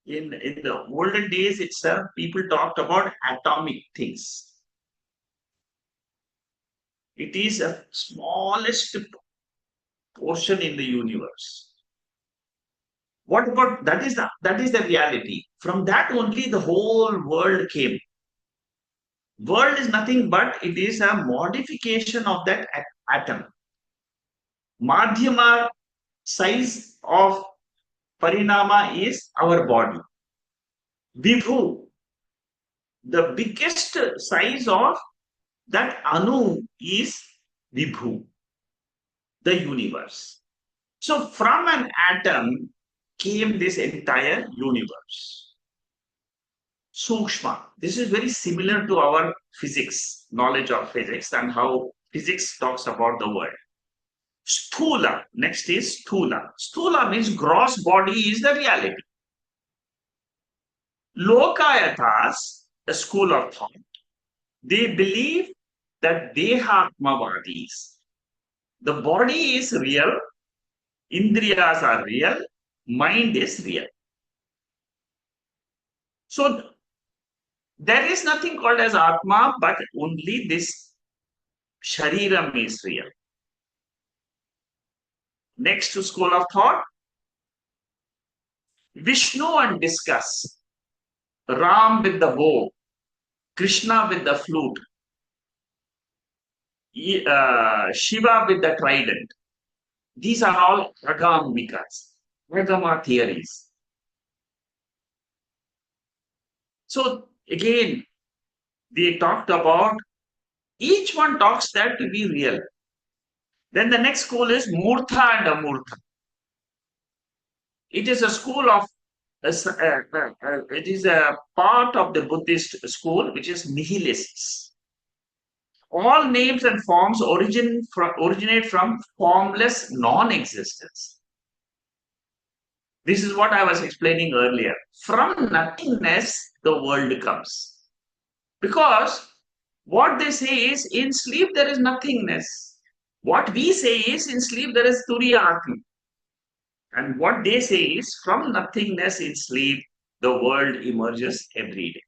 in the olden days itself, people talked about atomic things. It is a smallest portion in the universe. What about that is the reality. From that only the whole world came. World is nothing but it is a modification of that atom. Madhyama size of parinama is our body. Vibhu, the biggest size of that anu is Vibhu, the universe. So from an atom came this entire universe. Sukshma. This is very similar to our physics, knowledge of physics and how physics talks about the world. Sthula. Next is Sthula. Sthula means gross body is the reality. Lokayathas, a school of thought, they believe that Dehatmavadis. The body is real, Indriyas are real, mind is real. So there is nothing called as Atma, but only this Shariram is real. Next to school of thought, Vishnu and discuss, Ram with the bow, Krishna with the flute, Shiva with the trident. These are all Agamikas, Agama theories. So again, they talked about, each one talks that to be real. Then the next school is Murtha and Amurtha. It is a school of, it is a part of the Buddhist school, which is nihilists. All names and forms originate from formless non-existence. This is what I was explaining earlier. From nothingness, the world comes. Because what they say is, in sleep there is nothingness. What we say is, in sleep there is Turiya Atma. And what they say is, from nothingness in sleep, the world emerges every day.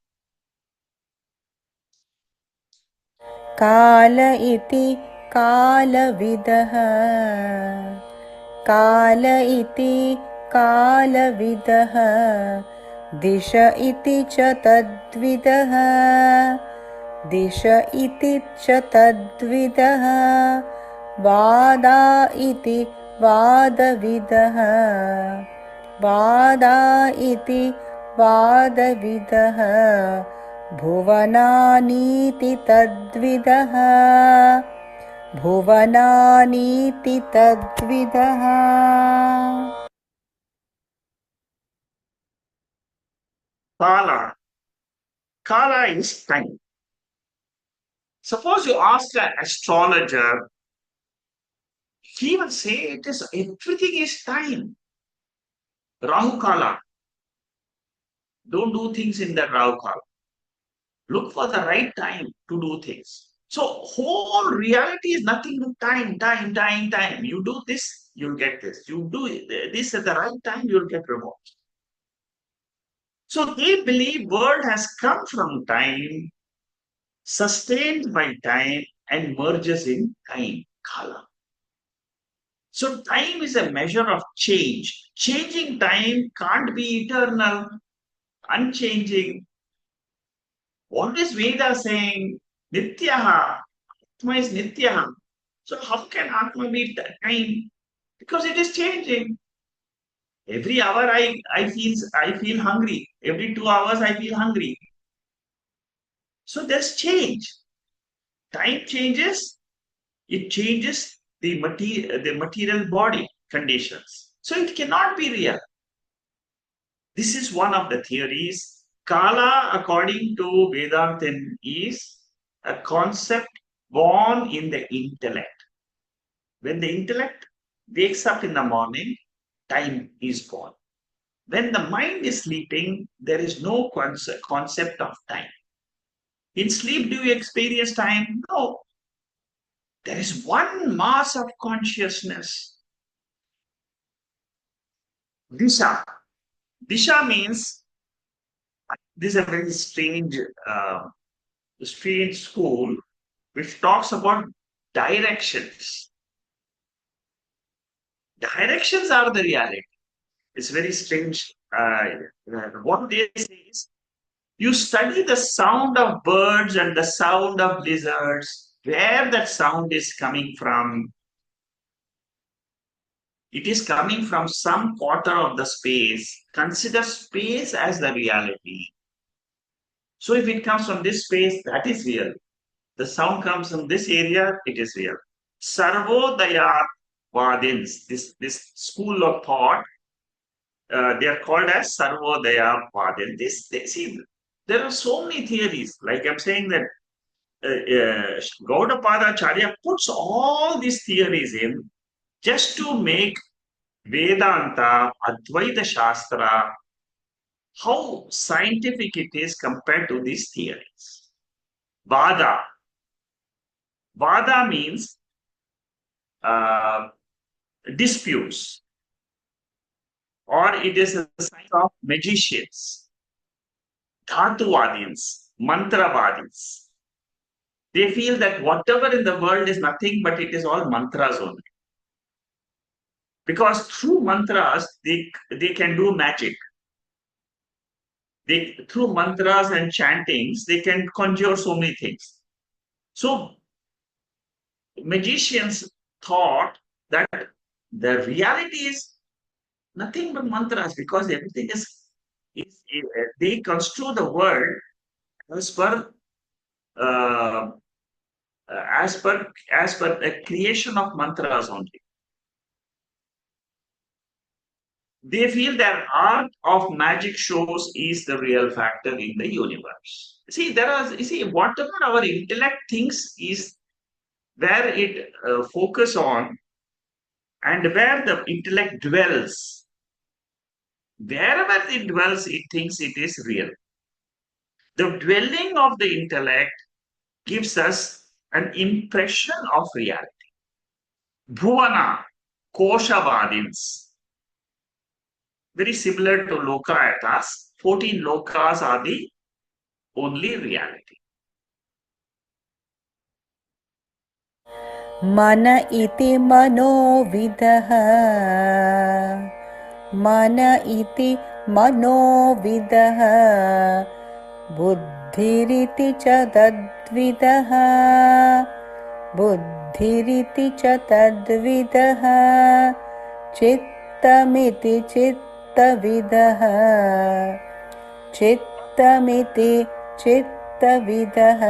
Kala iti kalavidah. Kala iti kalavidah. Disha iti cha tadvidah. Disha iti cha tadvidah. Vada iti vadavidah. Vada iti vadavidah. Bhuvananiti tadvidah. Bhuvananiti tadvidah. Kala. Kala is time. Suppose you ask an astrologer, he will say it is everything is time. Rahu Kala. Don't do things in that Rahu Kala. Look for the right time to do things. So whole reality is nothing but time. You do this, you'll get this. You do this at the right time, you'll get reward. So they believe world has come from time, sustained by time, and merges in time, Kala. So time is a measure of change. Changing time can't be eternal, unchanging. What is Veda saying? Nityaha. Atma is Nityaha. So how can Atma be time? Because it is changing. Every hour I feel hungry. Every 2 hours I feel hungry. So there's change. Time changes, it changes the material body conditions. So it cannot be real. This is one of the theories. Kala, according to Vedanta, is a concept born in the intellect. When the intellect wakes up in the morning, time is gone. When the mind is sleeping, there is no concept of time. In sleep, do you experience time? No. There is one mass of consciousness. Disha. Disha means this is a very strange school which talks about directions. Directions are the reality. It's very strange. What they say is you study the sound of birds and the sound of lizards, where that sound is coming from. It is coming from some quarter of the space. Consider space as the reality. So if it comes from this space, that is real. The sound comes from this area, it is real. Sarvodaya Vadins, this school of thought, they are called as Sarvodaya Vadins. They see, there are so many theories. Like I'm saying that Gaudapada Acharya puts all these theories in just to make Vedanta, Advaita Shastra, how scientific it is compared to these theories. Vada. Vada means uh, disputes, or it is a sign of magicians, Dhatuvadins, Mantravadins. They feel that whatever in the world is nothing but it is all mantras only. Because through mantras, they can do magic. Through mantras and chantings, they can conjure so many things. So magicians thought that the reality is nothing but mantras because everything is they construe the world as per uh, as per a creation of mantras only. They feel that art of magic shows is the real factor in the universe. See, whatever our intellect thinks is where it focus on and where the intellect dwells. Wherever it dwells, it thinks it is real. The dwelling of the intellect gives us an impression of reality. Bhuvana, Koshavadins, very similar to Lokayatas. 14 lokas are the only reality. मन इति मनोविदः मन इति मनोविदः बुद्धिरिति च तद्विदः बुद्धिरिति च तद्विदः चित्तमिति चित्तविदः चित्तमिति चित्तविदः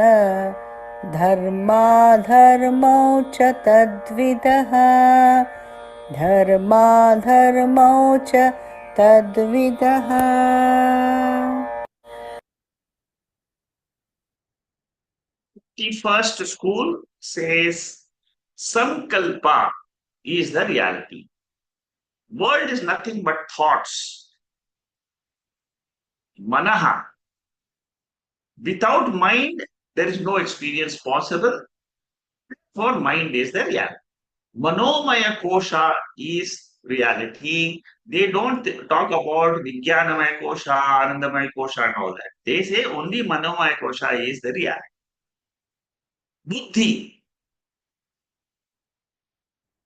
धर्माधर्मौ च तद्विदः धर्माधर्मौ च तद्विदः. The first school says Sankalpa is the reality. World is nothing but thoughts. Manaha. Without mind, there is no experience possible. For mind is the reality. Manomaya Kosha is reality. They don't talk about Vijnanamaya Kosha, Anandamaya Kosha and all that. They say only Manomaya Kosha is the reality. Buddhi.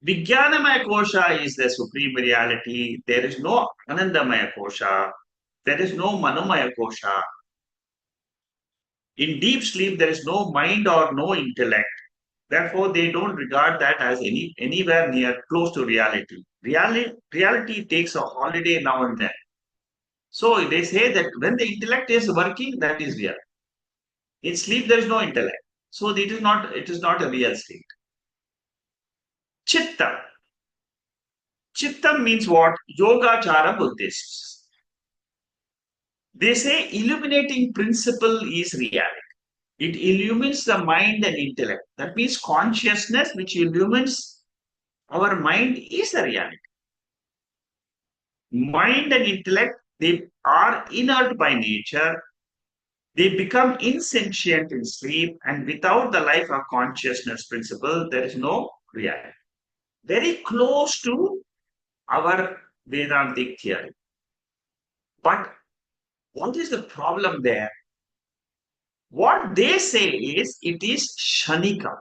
Vijnanamaya Kosha is the supreme reality. There is no Anandamaya Kosha. There is no Manomaya Kosha. In deep sleep, there is no mind or no intellect. Therefore, they don't regard that as anywhere near close to reality. Reality takes a holiday now and then. So they say that when the intellect is working, that is real. In sleep, there is no intellect. So it is not a real state. Chitta. Chitta means what? Yogachara Buddhists. They say illuminating principle is reality. It illumines the mind and intellect. That means consciousness which illumines our mind is the reality. Mind and intellect, they are inert by nature. They become insentient in sleep, and without the life of consciousness principle, there is no reality. Very close to our Vedantic theory. But what is the problem there? What they say is it is shanika.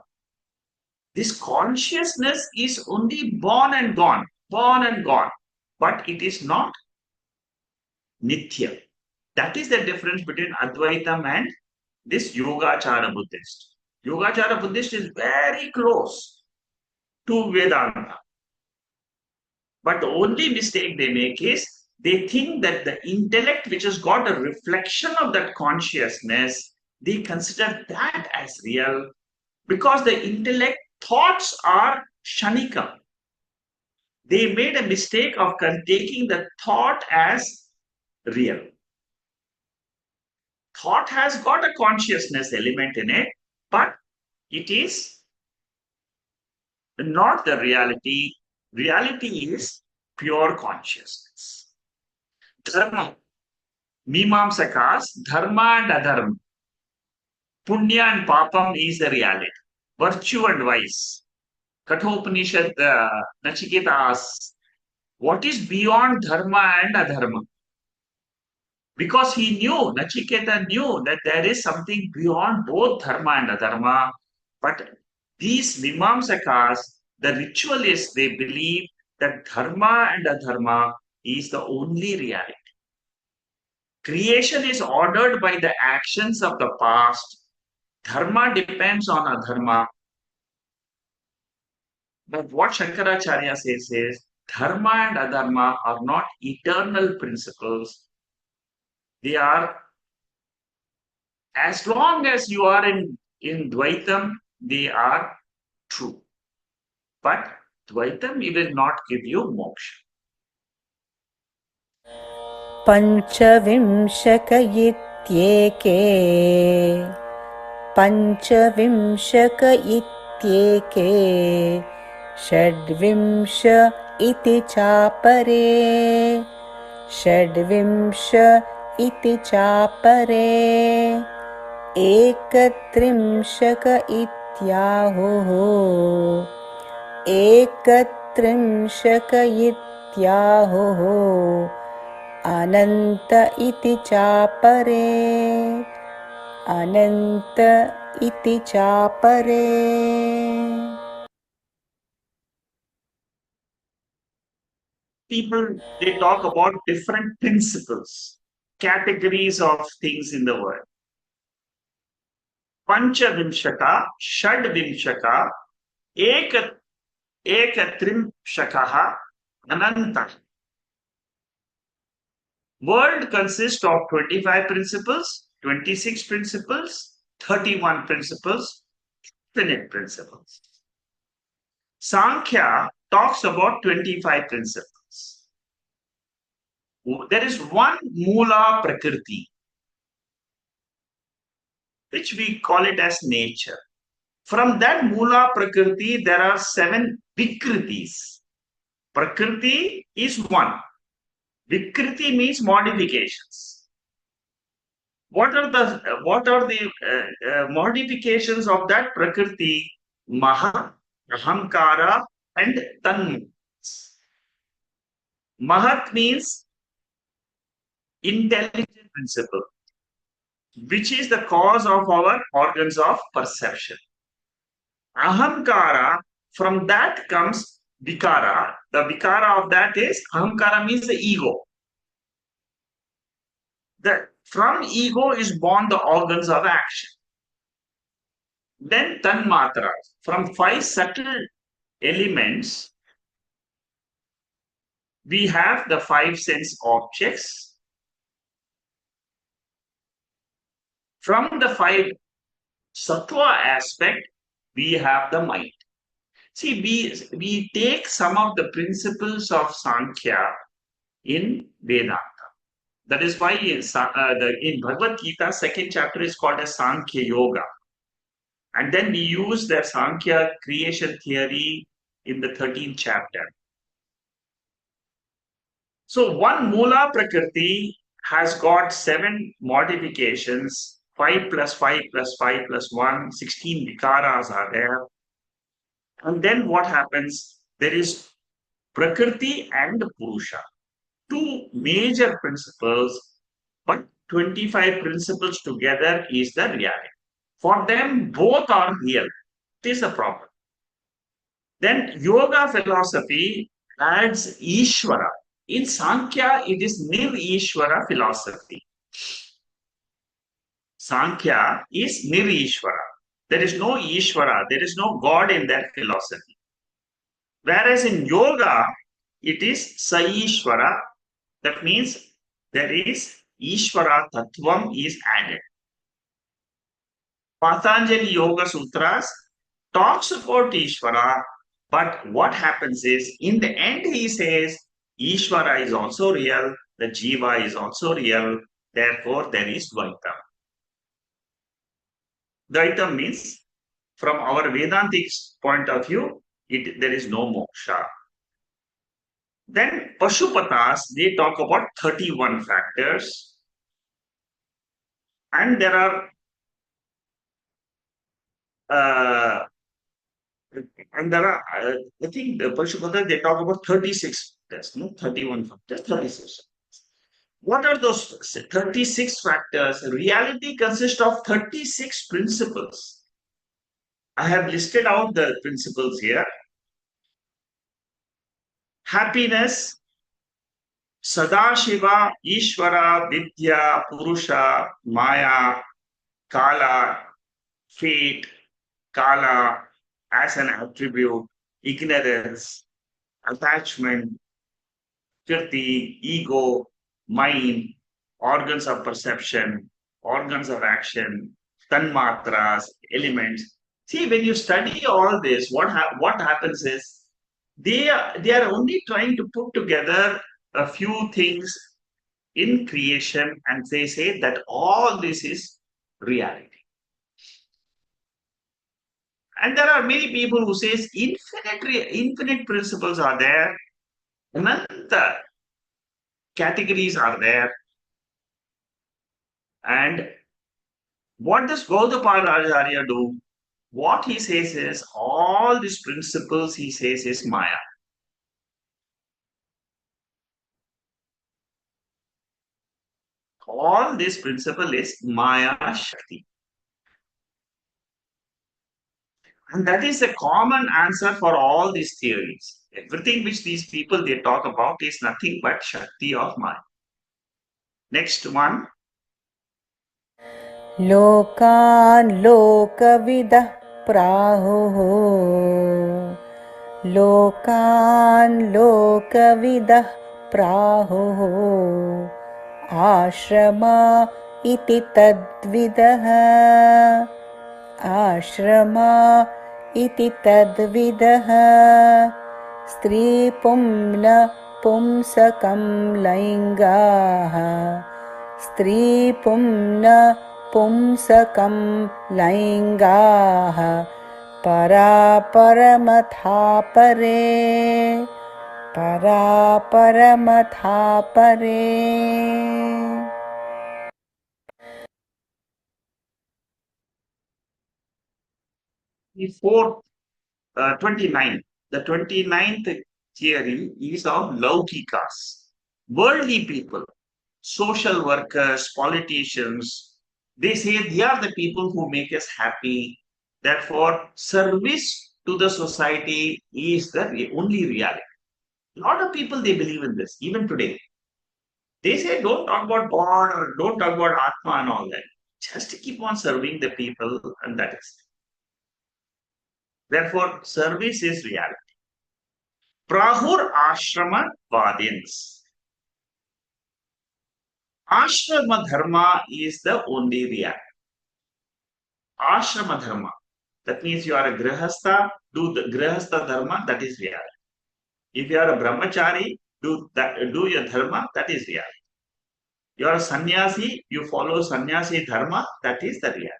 This consciousness is only born and gone, but it is not nitya. That is the difference between Advaitam and this Yogachara Buddhist. Yogachara Buddhist is very close to Vedanta. But the only mistake they make is they think that the intellect, which has got a reflection of that consciousness, they consider that as real because the intellect thoughts are shanika. They made a mistake of taking the thought as real. Thought has got a consciousness element in it, but it is not the reality. Reality is pure consciousness. Dharma. Mimamsakas, dharma and adharma. Punya and papam is the reality. Virtue and vice. Kathopanishad, Nachiketa asks, what is beyond dharma and adharma? Because he knew, Nachiketa knew that there is something beyond both dharma and adharma. But these Mimamsakas, the ritualists, they believe that dharma and adharma is the only reality. Creation is ordered by the actions of the past. Dharma depends on adharma. But what Shankaracharya says is, dharma and adharma are not eternal principles. They are, as long as you are in Dvaitam, they are true. But Dvaitam will not give you moksha. पञ्चविंशक इत्येके पञ्चविंशक इत्येके षड्विंश इति चापरे षड्विंश इति चापरे एकत्रिंशक इत्याहुः एकत्रिंशक इत्याहुः अनन्त इति चापरे अनन्त इति चापरे. People, they talk about different principles, categories of things in the world. Panchavimshaka, Shadvimshaka, Ekatrimshakaha, Ananta. World consists of 25 principles, 26 principles, 31 principles, infinite principles. Sankhya talks about 25 principles. There is one Mula Prakriti, which we call it as nature. From that Mula Prakriti, there are 7 Vikritis. Prakriti is one. Vikriti means modifications. What are the modifications of that Prakriti? Maha, Ahamkara, and Tanma. Mahat means intelligent principle, which is the cause of our organs of perception. Ahamkara, from that comes Vikara. The Vikara of that is, Ahamkara means the ego. From ego is born the organs of action. Then Tanmatras. From 5 subtle elements, we have the 5 sense objects. From the 5 sattva aspect, we have the mind. See, we take some of the principles of Sankhya in Vedanta. That is why in Bhagavad Gita, 2nd chapter is called as Sankhya Yoga. And then we use the Sankhya creation theory in the 13th chapter. So one Mula Prakriti has got 7 modifications, 5 plus 5 plus 5 plus 1, 16 vikaras are there. And then what happens? There is Prakriti and Purusha, two major principles, but 25 principles together is the reality. For them, both are real. It is a problem. Then yoga philosophy adds Ishvara. In Sankhya, it is Nir Ishvara philosophy. Sankhya is Nir Ishvara. There is no Ishvara, there is no God in that philosophy. Whereas in yoga, it is Saishvara. That means there is Ishvara Tattvam is added. Patanjali Yoga Sutras talks about Ishvara, but what happens is, in the end, he says, Ishvara is also real, the Jiva is also real, therefore there is Dvaita. Dvaita means, from our Vedantic point of view, there is no moksha. Then Pashupatas, they talk about 31 factors, and there are uh, I think the Pashupatas, they talk about 36 factors, no, 31 factors, 36. What are those 36 factors? Reality consists of 36 principles. I have listed out the principles here. Happiness, Sadashiva, Ishvara, Vidya, Purusha, Maya, Kala, fate, Kala as an attribute, ignorance, attachment, Kirti, ego, mind, organs of perception, organs of action, tanmatras, elements. See, when you study all this, what happens is they are only trying to put together a few things in creation, and they say that all this is reality. And there are many people who says infinite principles are there, ananta categories are there. And what does Gaudapalacharya do? What he says is all these principles, he says, is Maya. All this principle is Maya Shakti. And that is a common answer for all these theories. Everything which these people they talk about is nothing but Shakti of Maya. Next one. लोकान् लोकविदः प्राहुः लोकान् लोकविदः प्राहुः आश्रमा इति तद्विदः आश्रमा इति तद्विदः स्त्रीपुंन पुंसकं लैङ्गाः स्त्रीपुंन पुंसकं लैङ्गाः परापरमथा परे परापरमथा परे. The fourth, 29. The 29th theory is of Laukikas, worldly people, social workers, politicians. They say they are the people who make us happy. Therefore, service to the society is the only reality. A lot of people they believe in this, even today. They say don't talk about God or don't talk about Atma and all that. Just keep on serving the people, and that is. Therefore, service is reality. Prahur Ashrama Vadins. Ashrama Dharma is the only reality. Ashrama Dharma. That means you are a Grihastha, do the Grihastha Dharma, that is reality. If you are a Brahmachari, do your Dharma, that is reality. You are a sannyasi, you follow sannyasi dharma, that is the reality.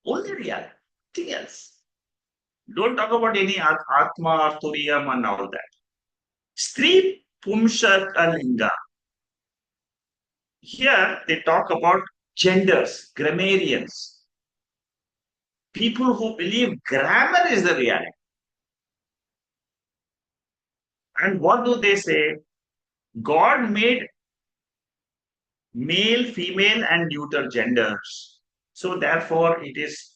Only reality, nothing else. Don't talk about any Atma or Turiyam and all that. Stri Pumsakalinga. Here they talk about genders, grammarians, people who believe grammar is the reality. And what do they say? God made male, female, and neuter genders. So therefore, it is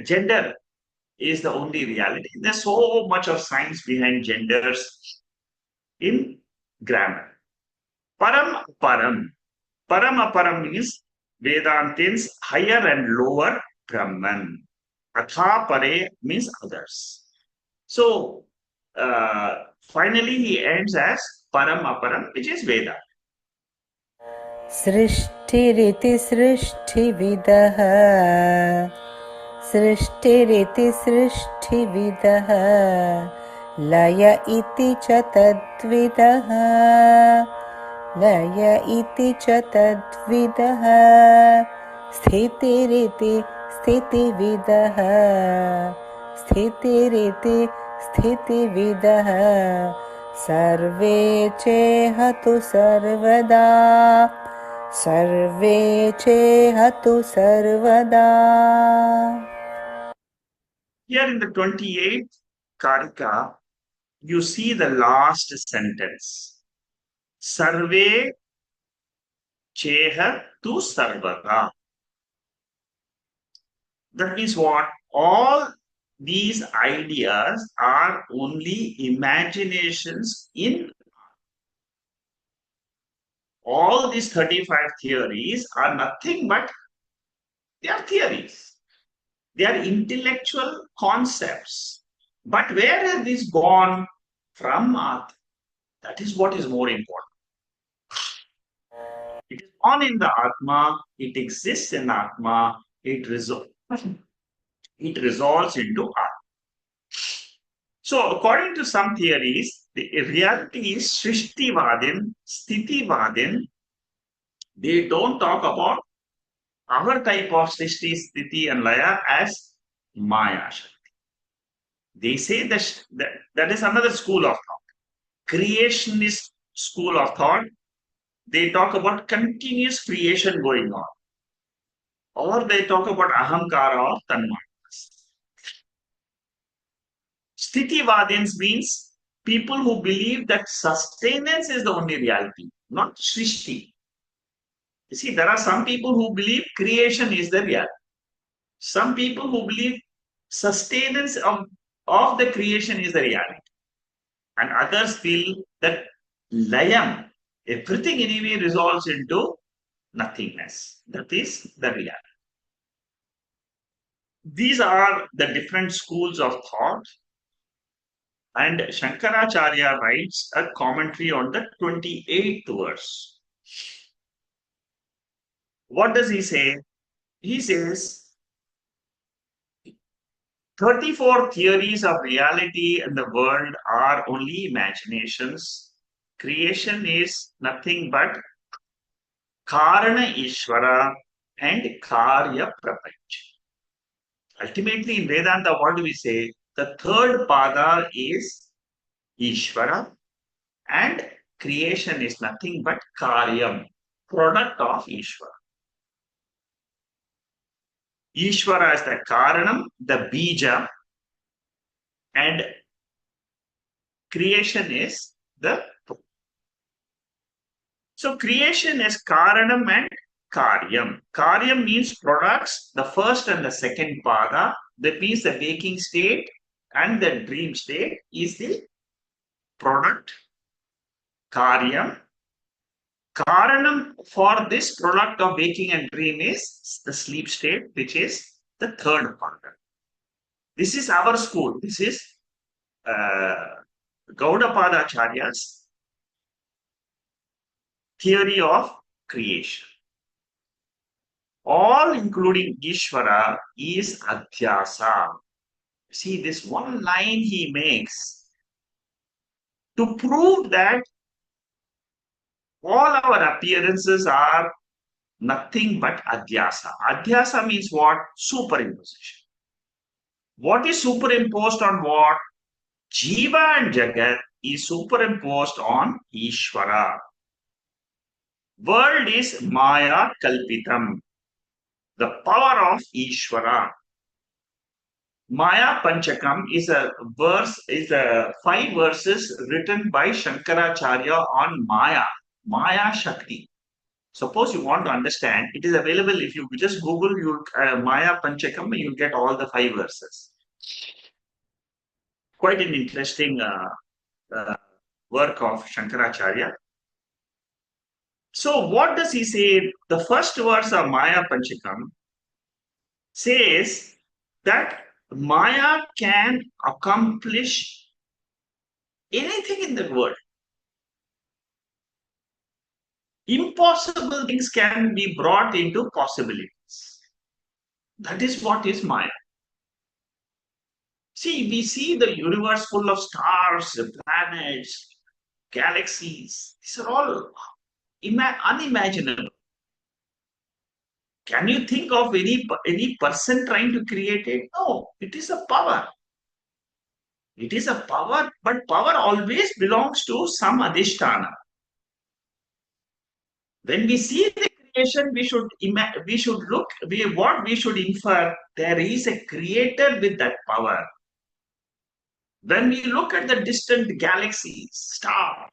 gender is the only reality. There's so much of science behind genders in grammar. Param param. Param aparam means Vedantins higher and lower Brahman. Atha pare means others. So finally he ends as param aparam, which is Veda. सृष्टिरिति सृष्टिविदः सृष्टिरिति सृष्टिविदः लय इति च तद्विदः लय इति च तद्विदः स्थितिरिति स्थितिविदः स्थितिरिति स्थितिविदः सर्वे चेहतु सर्वदा सर्वे चेहतु सर्वदा. Here in the 28th Karika, you see the last sentence. Sarve cheha tu sarvada. That means what? All these ideas are only imaginations in all these 35 theories are nothing but they are theories. They are intellectual concepts. But where are these born from? That is what is more important. It is born in the Atma, it exists in Atma, it resolves into Atma. So, according to some theories, the reality is Srishtivadin, Sthiti-vadin. They don't talk about our type of Srishti, Sthiti, and Laya as Maya Shakti. They say that is another school of thought. Creationist school of thought. They talk about continuous creation going on. Or they talk about Ahamkara or Tanmanas. Sthiti-vadins means people who believe that sustenance is the only reality, not Srishti. You see, there are some people who believe creation is the reality. Some people who believe sustenance of the creation is the reality. And others feel that layam, everything anyway resolves into nothingness. That is the reality. These are the different schools of thought. And Shankaracharya writes a commentary on the 28th verse. What does he say? He says, 34 theories of reality and the world are only imaginations. Creation is nothing but Karana Ishvara and Karya Prapancha. Ultimately, in Vedanta, what do we say? The third pada is Ishvara and creation is nothing but Karyam, product of Ishvara. Ishvara is the Karanam, the Bija, and creation is the. So creation is Karanam and Karyam. Karyam means products, the first and the second pada. That means the waking state and the dream state is the product. Karyam. Karanam for this product of waking and dream is the sleep state, which is the third pada. This is our school. This is Gaudapada Acharya's theory of creation. All including Ishvara is Adhyasa. See, this one line he makes to prove that all our appearances are nothing but Adhyasa. Adhyasa means what? Superimposition. What is superimposed on what? Jiva and Jagat is superimposed on Ishvara. World is Maya Kalpitam, the power of Ishvara. Maya Panchakam is a verse, is a 5 verses written by Shankaracharya on Maya Shakti. Suppose you want to understand, it is available if you just Google Maya Panchakam, you'll get all the 5 verses. Quite an interesting uh, work of Shankaracharya. So, what does he say? The first verse of Maya Panchakam says that Maya can accomplish anything in the world. Impossible things can be brought into possibilities. That is what is Maya. See, we see the universe full of stars, planets, galaxies. These are all unimaginable. Can you think of any person trying to create it? No, it is a power. It is a power, but power always belongs to some adhisthana. When we see the creation, we should look. What we should infer, there is a creator with that power. When we look at the distant galaxies, stars,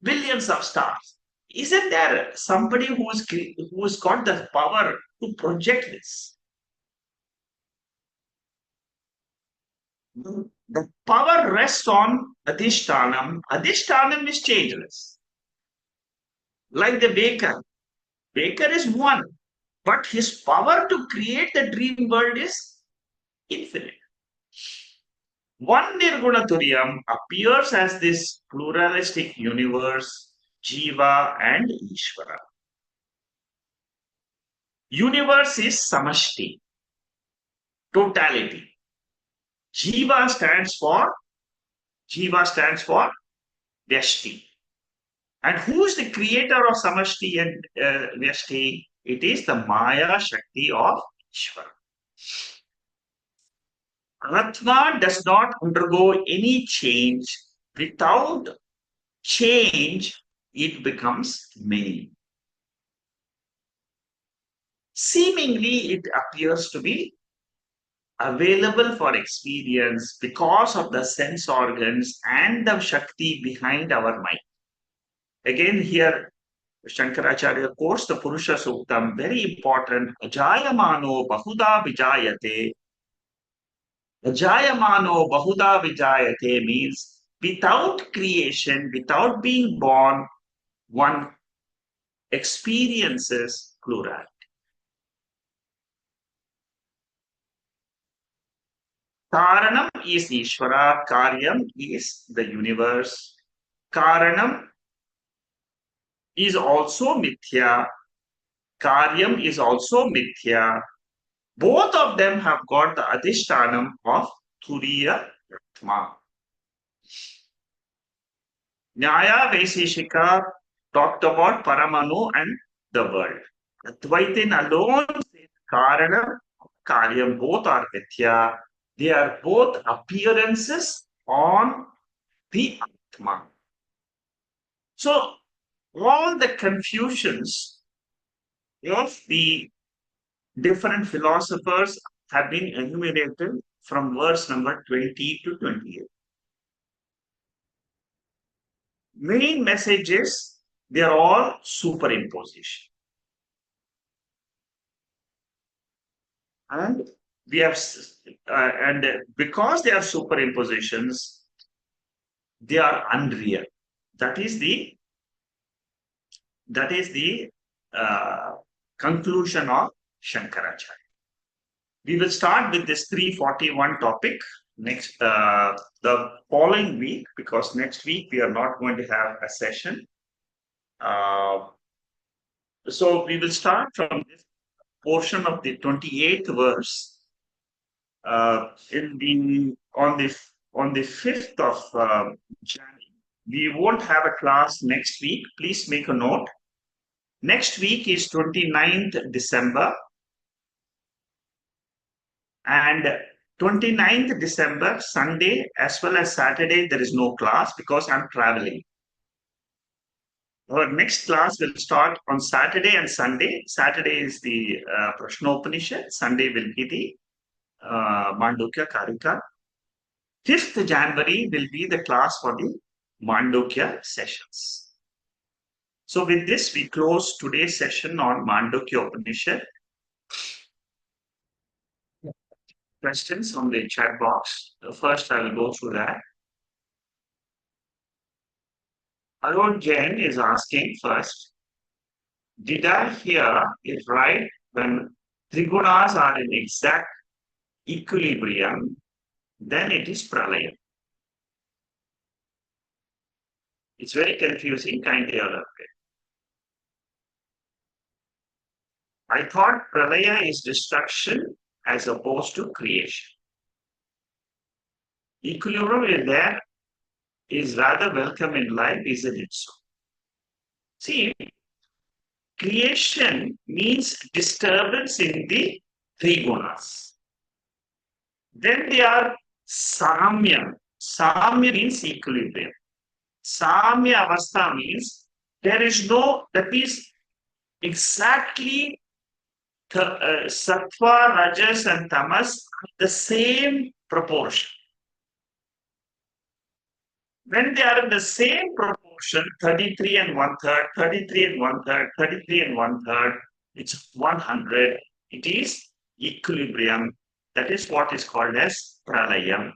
billions of stars, isn't there somebody who's got the power to project this? The power rests on adhishtanam. Adhishtanam is changeless. Like the baker. Baker is one, but his power to create the dream world is infinite. One Nirguna Turiyam appears as this pluralistic universe, Jiva and Ishvara. Universe is Samashti, totality. Jiva stands for Vyashti. And who is the creator of Samashti and Vyashti? It is the Maya Shakti of Ishvara. Atma does not undergo any change. Without change, it becomes many. Seemingly, it appears to be available for experience because of the sense organs and the Shakti behind our mind. Again, here, Shankaracharya quotes the Purusha Suktam, very important. Ajayamano bahuda vijayate. Ajayamano bahuda vijayate means without creation, without being born, one experiences plurality. Karanam is Ishvara, Karyam is the universe. Karanam is also Mithya. Karyam is also Mithya. Both of them have got the Adhishtanam of Turiya Atma. Nyaya Vaiseshika talked about Paramanu and the world. Advaitin alone says Karana, Karyam, both are Mithya. They are both appearances on the Atma. So, all the confusions of the different philosophers have been enumerated from verse number 20 to 28. Main message is they are all superimposition. And we have, and because they are superimpositions, they are unreal. That is the conclusion of Shankaracharya. We will start with this 341 topic next the following week, because next week we are not going to have a session. So we will start from this portion of the 28th verse on the 5th of January. We won't have a class next week. Please make a note. Next week is 29th December. And 29th December, Sunday as well as Saturday, there is no class because I'm traveling. Our next class will start on Saturday and Sunday. Saturday is the Prashnopanishad. Sunday will be the Mandukya Karika. 5th January will be the class for the Mandukya sessions. So with this, we close today's session on Mandukya Upanishad. Questions on the chat box. First, I will go through that. Arun Jain is asking first, did I hear it right when Trigunas are in exact equilibrium, then it is Pralaya? It's very confusing, kindly elaborate. I thought Pralaya is destruction as opposed to creation. Equilibrium is there, is rather welcome in life, isn't it so? See, creation means disturbance in the three gunas. Then they are samya. Samya means equilibrium. Samya avastha means there is no, that is exactly sattva, rajas and tamas, the same proportion. When they are in the same proportion, 33 and one third, 33 and one third, 33 and one third, it's 100. It is equilibrium. That is what is called as pralayam.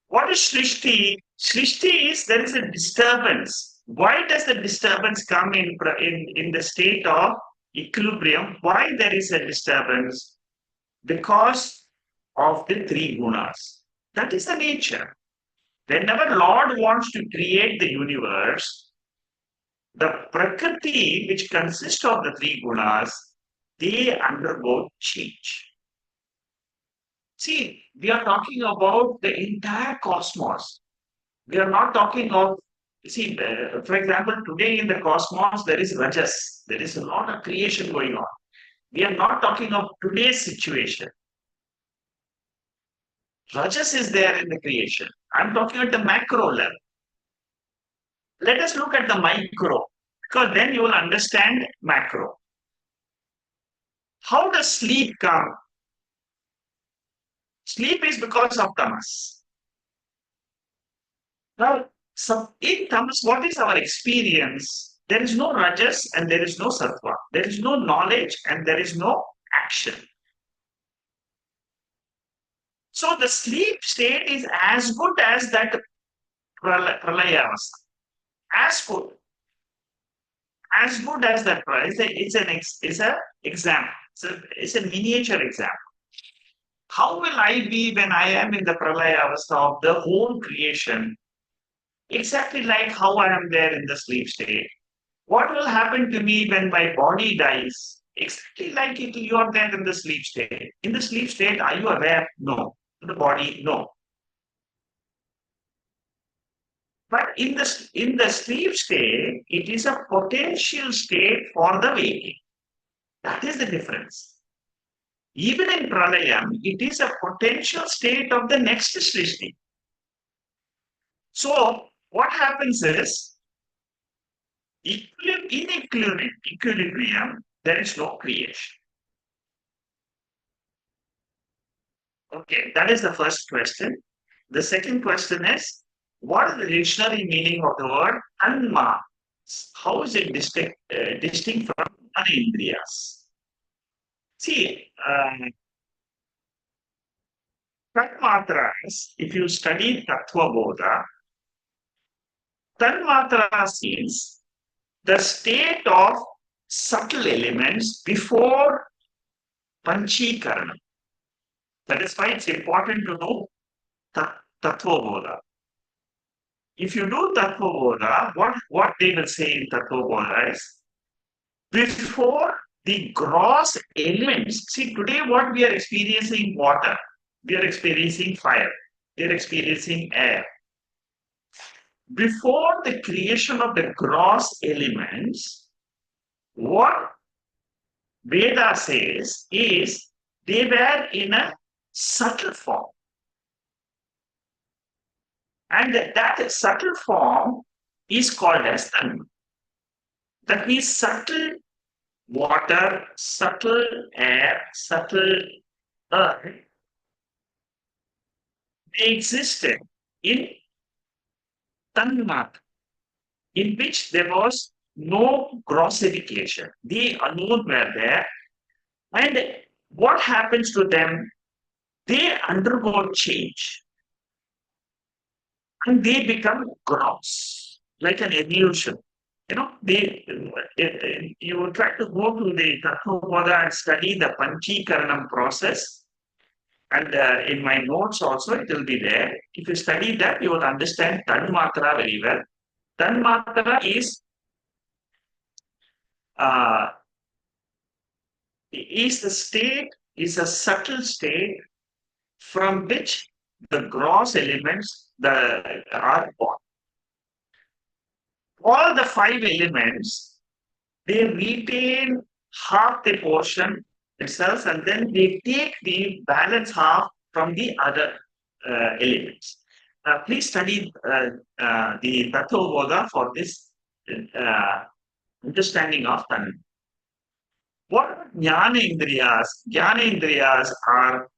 What is Srishti? Srishti is there is a disturbance. Why does the disturbance come in the state of equilibrium? Why there is a disturbance? Because of the three gunas. That is the nature. Whenever Lord wants to create the universe, the prakriti, which consists of the three gunas, they undergo change. See, we are talking about the entire cosmos. We are not talking of, see, for example, today in the cosmos, there is rajas. There is a lot of creation going on. We are not talking of today's situation. Rajas is there in the creation. I'm talking at the macro level. Let us look at the micro, because then you will understand macro. How does sleep come? Sleep is because of tamas. Now, so in tamas, what is our experience? There is no rajas and there is no sattva. There is no knowledge and there is no action. So the sleep state is as good as that pralayavastha. As good. As good as that. It's an example. It's a miniature example. How will I be when I am in the pralayavastha of the whole creation? Exactly like how I am there in the sleep state. What will happen to me when my body dies? Exactly like you are there in the sleep state. In the sleep state, are you aware? No. The body, no. But in the sleep state, it is a potential state for the waking. That is the difference. Even in pralayam, it is a potential state of the next srishti. So what happens is, in equilibrium, there is no creation. Okay, that is the first question. The second question is, what is the dictionary meaning of the word anma? How is it distinct from anindriyas? See, tanmatras, if you study Tattva Bodha, tanmatras means the state of subtle elements before panchikaranam. That is why it's important to know Tattva Bodha. If you do Tattva Bodha, what they will say in Tattva Bodha is, before the gross elements, see today what we are experiencing water, we are experiencing fire, we are experiencing air. Before the creation of the gross elements, what Veda says is they were in a subtle form. And that subtle form is called as Tanma. That means subtle water, subtle air, subtle earth, they existed in Tanmat, in which there was no grossification. They alone were there. And what happens to them? They undergo change and they become gross, like an illusion. You try to go to the Tattva and study the Panchikaranam process. And in my notes also, it will be there. If you study that, you will understand Tanmatra very well. Tanmatra is the state, is a subtle state from which the gross elements are born. All the five elements, they retain half the portion itself and then they take the balance half from the other elements. Please study the Tattva for this understanding of Tanma. What are Jnana Indriyas? Jnana Indriyas are,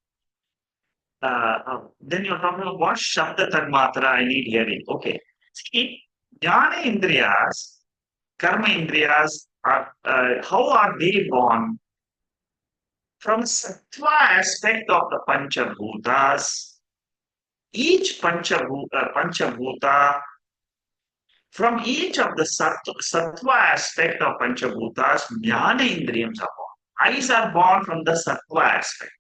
then you're talking about what Shabda Tanmatra, I need hearing. Okay. See, Jnana Indriyas, Karma Indriyas, are, how are they born? From Sattva aspect of the Panchabhutas, each Panchabhuta, from each of the Sattva aspect of Panchabhutas, Jnana Indriyams are born. Eyes are born from the Sattva aspect.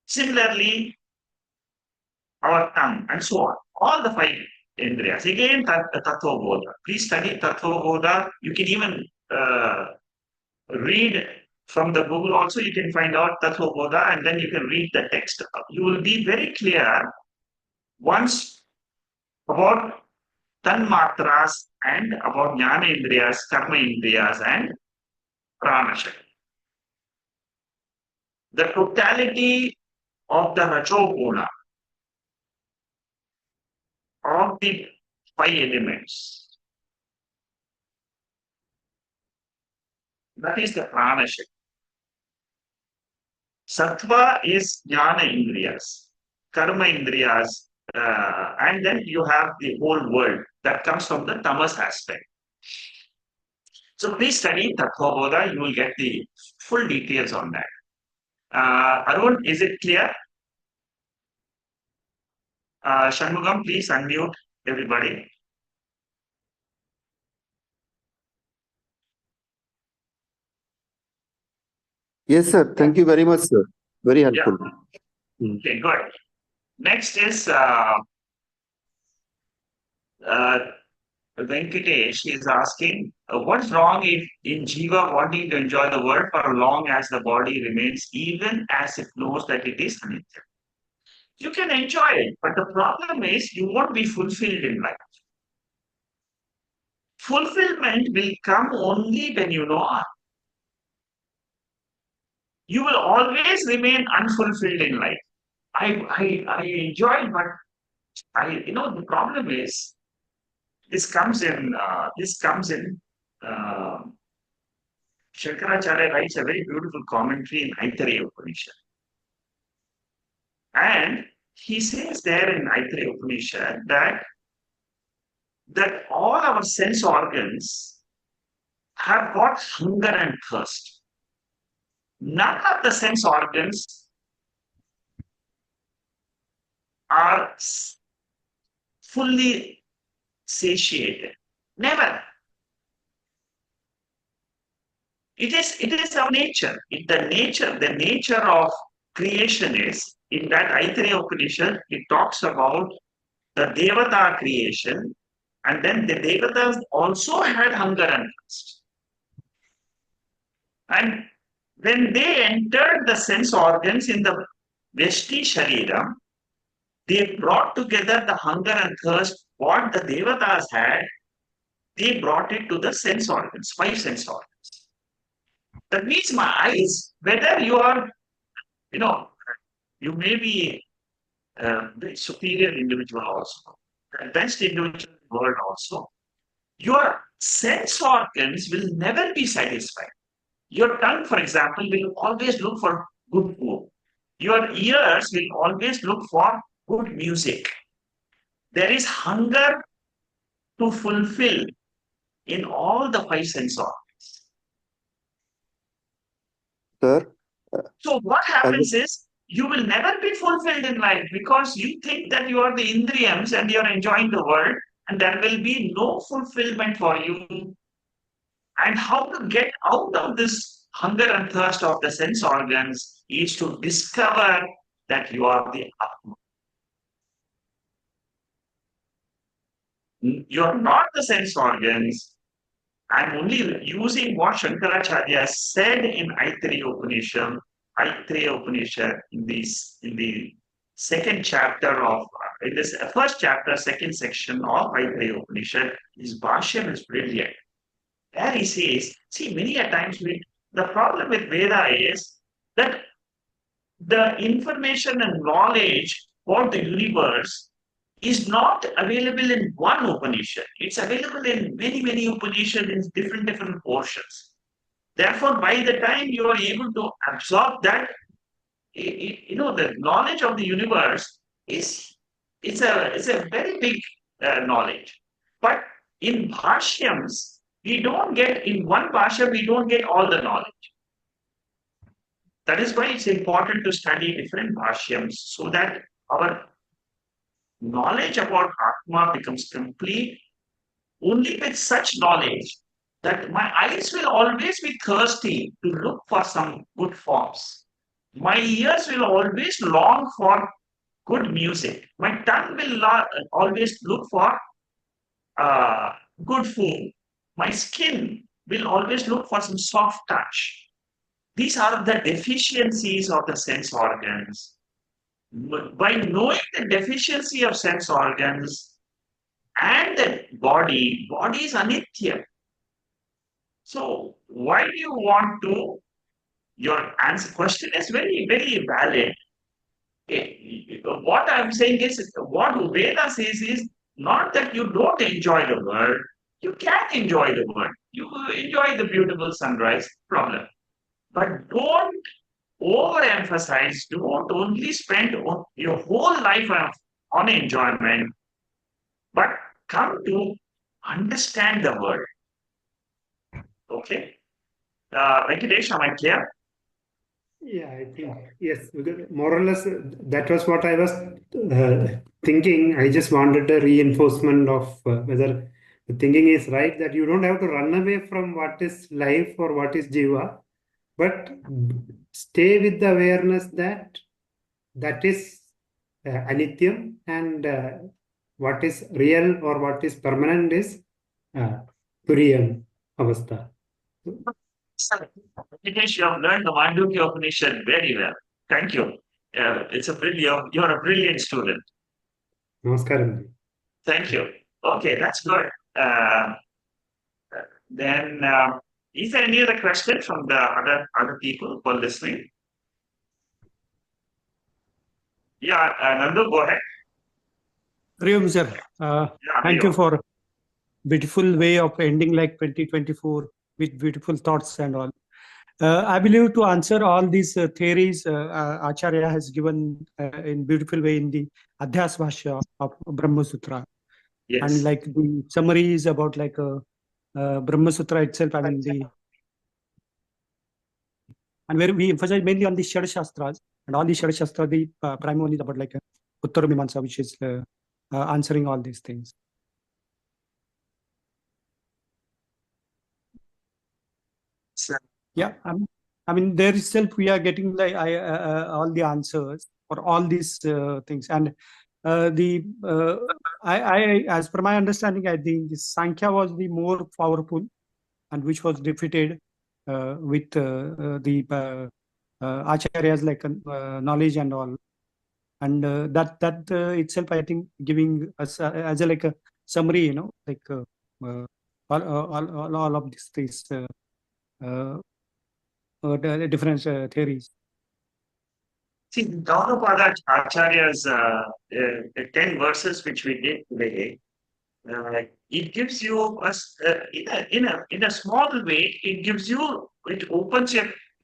Similarly, our tongue and so on. All the five Indriyas. Again, Tattva Bodha. Please study Tattva Bodha. You can even read from the Google also. You can find out Tattva Bodha and then you can read the text. You will be very clear once about Tanmatras and about Jnana Indriyas, Karma Indriyas and Prana Shakti. The totality of the Rajoguna, of the five elements, that is the Prana Shakti. Sattva is Jnana Indriyas, Karma Indriyas, and then you have the whole world that comes from the tamas aspect. So please study Tattva Bodha, you will get the full details on that. Arun, is it clear? Shanmugam, please unmute everybody. Yes, sir. Thank you very much, sir. Very helpful. Yeah. Okay, good. Next is Venkatesh is asking, what's wrong in Jiva wanting to enjoy the world for long as the body remains, even as it knows that it is Anitya? You can enjoy it, but the problem is you won't be fulfilled in life. Fulfillment will come only when you know. You will always remain unfulfilled in life. I enjoy, but the problem is this comes in Shankaracharya writes a very beautiful commentary in Aitareya Upanishad. And he says there in Aitareya Upanishad that all our sense organs have got hunger and thirst. None of the sense organs are fully satiated. Never. It is our nature. The nature of creation is, in that Aitareya Upanishad, it talks about the Devata creation, and then the Devatas also had hunger and thirst. And when they entered the sense organs in the Veshti Shariram, they brought together the hunger and thirst, what the Devatas had, they brought it to the sense organs, five sense organs. That means my eyes, whether you are You know, you may be a very superior individual also, the best individual in the world also. Your sense organs will never be satisfied. Your tongue, for example, will always look for good food. Your ears will always look for good music. There is hunger to fulfill in all the five sense organs. Sir, So what as happens is you will never be fulfilled in life because you think that you are the Indriyams and you're enjoying the world, and there will be no fulfillment for you. And how to get out of this hunger and thirst of the sense organs is to discover that you are the Atma. You're not the sense organs. I'm only using what Shankaracharya said in Aitreya Upanishad in the second chapter of in this first chapter, second section of Aitreya Upanishad. His Bhashyam is brilliant. There he says, see, many a times the problem with Veda is that the information and knowledge for the universe is not available in one Upanishad. It's available in many, many Upanishads in different portions. Therefore, by the time you are able to absorb that, the knowledge of the universe is it's a very big knowledge. But in bhashyams, we don't get in one bhashya, we don't get all the knowledge. That is why it's important to study different bhashyams so that our knowledge about Atma becomes complete. Only with such knowledge that my eyes will always be thirsty to look for some good forms. My ears will always long for good music. My tongue will always look for uh, good food. My skin will always look for some soft touch. These are the deficiencies of the sense organs. By knowing the deficiency of sense organs and the body is anitya. So why do you want to? Your answer question is very, very valid. What I'm saying is, what Veda says is not that you don't enjoy the world. You can enjoy the world. You enjoy the beautiful sunrise, problem. But don't overemphasize, don't only spend your whole life on enjoyment, but come to understand the world. Okay? Venkatesh, am I clear? Yeah, I think yes, because more or less that was what I was thinking. I just wanted a reinforcement of whether the thinking is right, that you don't have to run away from what is life or what is jiva, but stay with the awareness that that is anityam, and what is real or what is permanent is turiyam avastha. Venkatesh, you have learned the Mandukya Upanishad very well. Thank you. You're a brilliant student. Namaskaram. Thank you. Okay, that's good. Then, is there any other question from the other people who are listening? Yeah, Nandu, go ahead. Hariom, sir. Yeah, Thank you Hariom. for beautiful way of ending like 2024 with beautiful thoughts and all. I believe to answer all these theories, Acharya has given in beautiful way in the Adhyas Bhashya of Brahma Sutra. Yes. And like the summary is about like Brahma Sutra itself. I mean and where we emphasize mainly on the Shad Shastras, and all the Shad Shastra, the prime one is about like Uttara Mimamsa, which is answering all these things. So, Yeah, I mean, there itself we are getting like all the answers for all these things, and I as per my understanding, I think the Sankhya was the more powerful, and which was defeated with the acharyas like knowledge and all, and that itself I think giving us as a like a summary, like all of these the different theories. See, Gaudapada Acharya's 10 verses which we did today, it gives you in a small way, it opens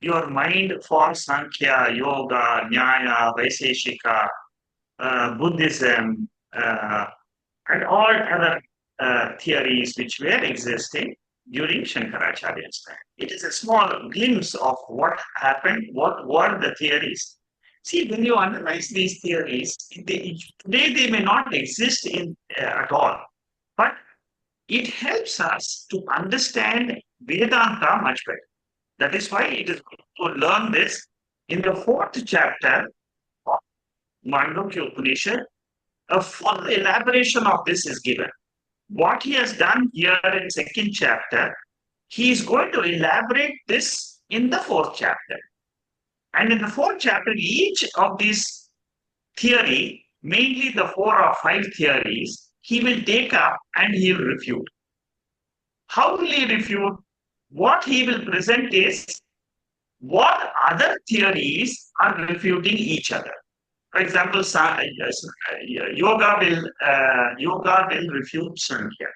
your mind for Sankhya, Yoga, Nyaya, Vaiseshika, Buddhism, and all other theories which were existing during Shankaracharya's time. It is a small glimpse of what happened, what were the theories. See, when you analyze these theories, today they may not exist at all, but it helps us to understand Vedanta much better. That is why it is good to learn this in the fourth chapter of Mandukya Upanishad. A full elaboration of this is given. What he has done here in second chapter, he is going to elaborate this in the fourth chapter. And in the fourth chapter, each of these theory, mainly the 4 or 5 theories, he will take up and he will refute. How will he refute? What he will present is what other theories are refuting each other. For example, yoga will refute Sankhya.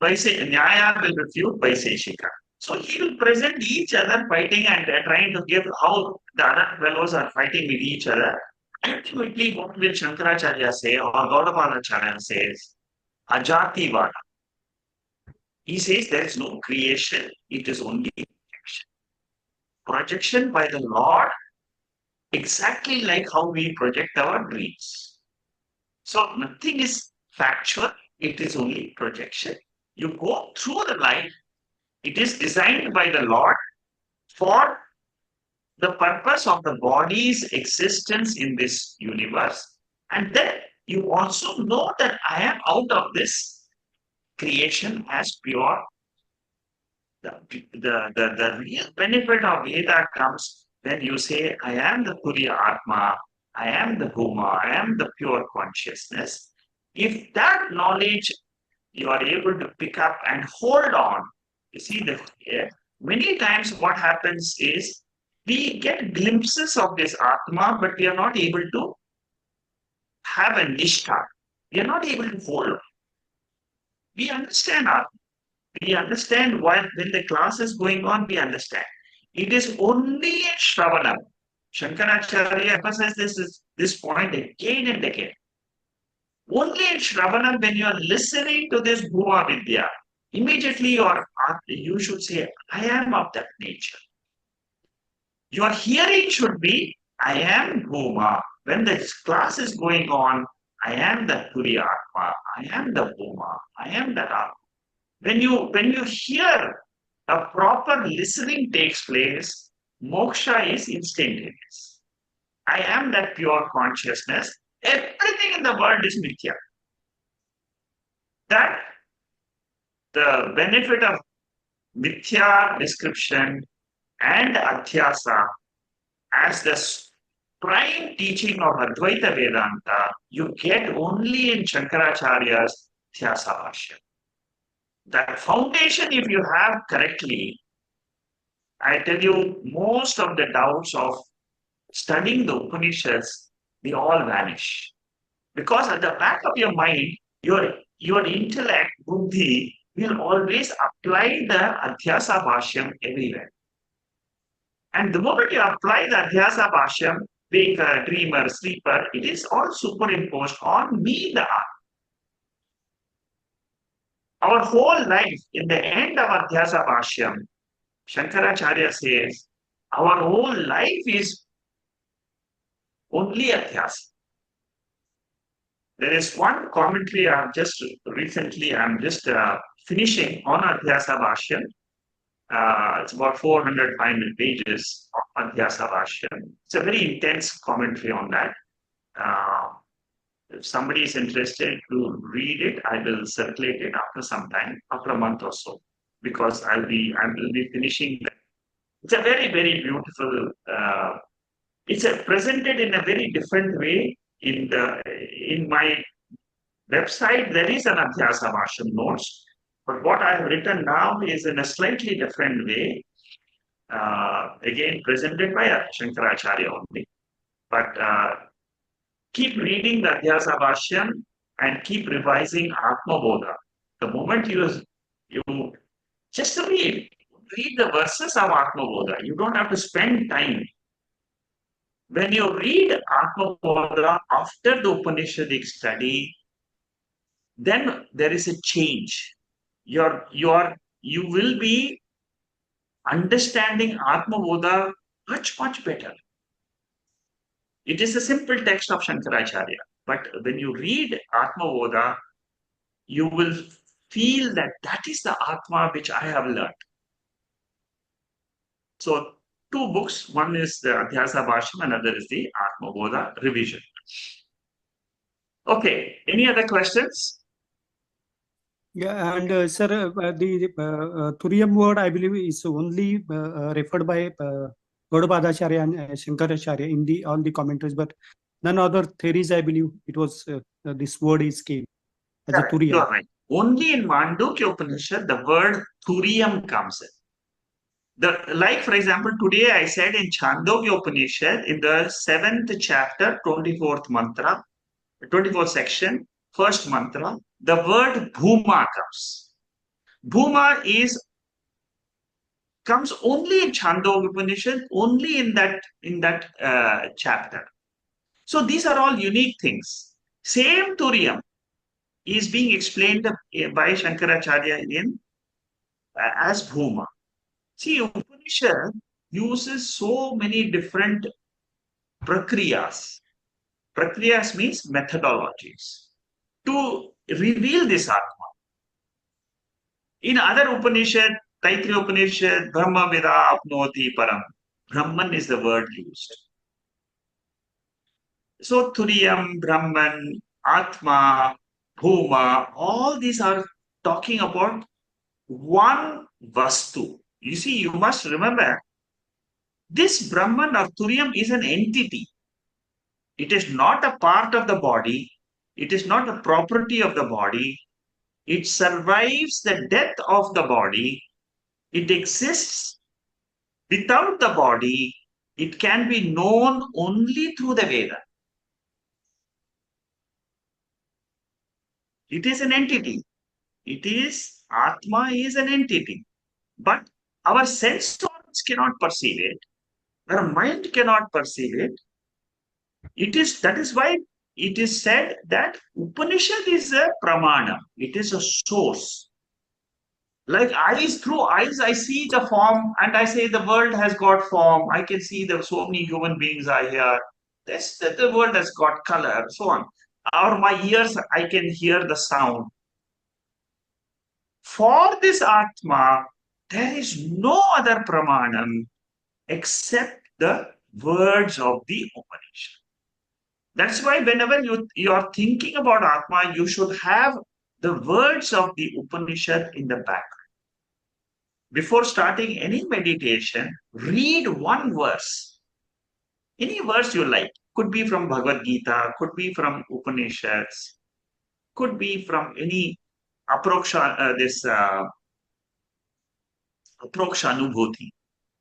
Nyaya will refute Vaiseshika. So he will present each other fighting and trying to give how the other fellows are fighting with each other. Ultimately, what will Shankaracharya say or Gaudapadacharya says? Ajati Vada. He says there is no creation, it is only projection. Projection by the Lord, exactly like how we project our dreams. So nothing is factual, it is only projection. You go through the life, it is designed by the Lord for the purpose of the body's existence in this universe. And then you also know that I am out of this creation as pure. The real benefit of Veda comes when you say, I am the Turiya Atma, I am the Bhuma, I am the pure consciousness. If that knowledge you are able to pick up and hold on, you see, many times what happens is we get glimpses of this Atma, but we are not able to have a nishtha. We are not able to hold on. We understand Atma. We understand when the class is going on, we understand. It is only in Shravanam. Shankaracharya emphasizes this point again and again. Only in Shravanam, when you are listening to this Bhuma Vidya, immediately you should say, I am of that nature. Your hearing should be, I am Bhuma. When the class is going on, I am the Turiya Atma, I am the Bhuma, I am that Atma. When you hear a proper listening takes place, moksha is instantaneous. I am that pure consciousness. Everything in the world is mithya. That the benefit of mithya description and adhyasa as the prime teaching of Advaita Vedanta, you get only in Shankaracharya's Adhyasa Bhashyam. That foundation, if you have correctly, I tell you, most of the doubts of studying the Upanishads, they all vanish. Because at the back of your mind, your intellect, buddhi, will always apply the Adhyasa Bhashyam everywhere. And the moment you apply the Adhyasa Bhashyam, waker, dreamer, sleeper, it is all superimposed on me, the Atma. Our whole life, in the end of Adhyasa Bhashyam, Shankaracharya says, our whole life is only Adhyasa. There is one commentary I'm just finishing on Adhyasa Bhashyam. It's about 400, 500 pages of Adhyasa Bhashyam. It's a very intense commentary on that. If somebody is interested to read it, I will circulate it after some time, after a month or so, because I will be finishing that. It's a very, very beautiful. It's presented in a very different way. In my website, there is an Adhyasa Bhashyam notes, but what I have written now is in a slightly different way. Again, presented by Shankaracharya only. But keep reading the Adhyasa Bhashyam and keep revising Atma Bodha. The moment you just read the verses of Atma Bodha. You don't have to spend time. When you read Atma Bodha after the Upanishadic study, then there is a change. You will be understanding Atma Bodha much, much better. It is a simple text of Shankaracharya, but when you read Atma Bodha, you will feel that that is the Atma which I have learned. So, two books, one is the Adhyasa Bhashyam, another is the Atma Bodha revision. Okay, any other questions? Yeah, and sir, the Turiyam word, I believe, is only referred by Gaudapadacharya and Shankaracharya in all the commentaries, but none other theories, I believe, it was this word is came as a Correct, you Turiyam. are right. Only in Mandukya Upanishad, the word Turiyam comes in. Like, for example, today I said in Chandogya Upanishad, in the 7th chapter, 24th mantra, 24th section, first mantra, the word Bhuma comes. Bhuma comes only in Chandogya Upanishad, only in that chapter. So these are all unique things. Same Turiyam is being explained by Shankaracharya as Bhuma. See, Upanishad uses so many different prakriyas. Prakriyas means methodologies to reveal this Atma. In other Upanishad, Taittiriya Upanishad, Brahma Vida Apnoti Param. Brahman is the word used. So Turiyam, Brahman, Atma, Bhuma, all these are talking about one Vastu. You see, you must remember, this Brahman or Turiyam is an entity. It is not a part of the body. It is not a property of the body. It survives the death of the body. It exists without the body. It can be known only through the Veda. It is an entity. Atma is an entity. But our sense organs cannot perceive it. Our mind cannot perceive it. That is why it is said that Upanishad is a pramana. It is a source. Like eyes, through eyes, I see the form and I say the world has got form. I can see that so many human beings are here. The world has got color, so on. Or my ears, I can hear the sound. For this Atma, there is no other pramanam except the words of the Upanishad. That's why whenever you are thinking about Atma, you should have the words of the Upanishad in the background. Before starting any meditation, read one verse. Any verse you like. Could be from Bhagavad Gita, could be from Upanishads, could be from any aproksha anubhuti.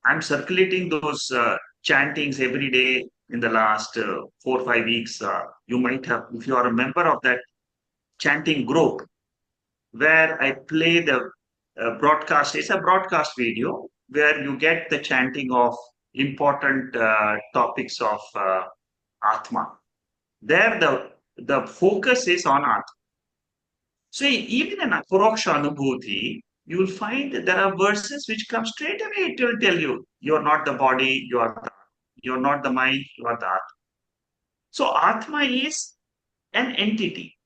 I'm circulating those chantings every day in the last 4 or 5 weeks. You might have, if you are a member of that chanting group, where I play the broadcast. It's a broadcast video where you get the chanting of important topics of Atma. There, the focus is on Atma. So even in Aparoksha Anubhuti, you will find that there are verses which come straight away. It will tell you, you're not the body, you are the Atma. You're not the mind, you are the Atma. So Atma is an entity.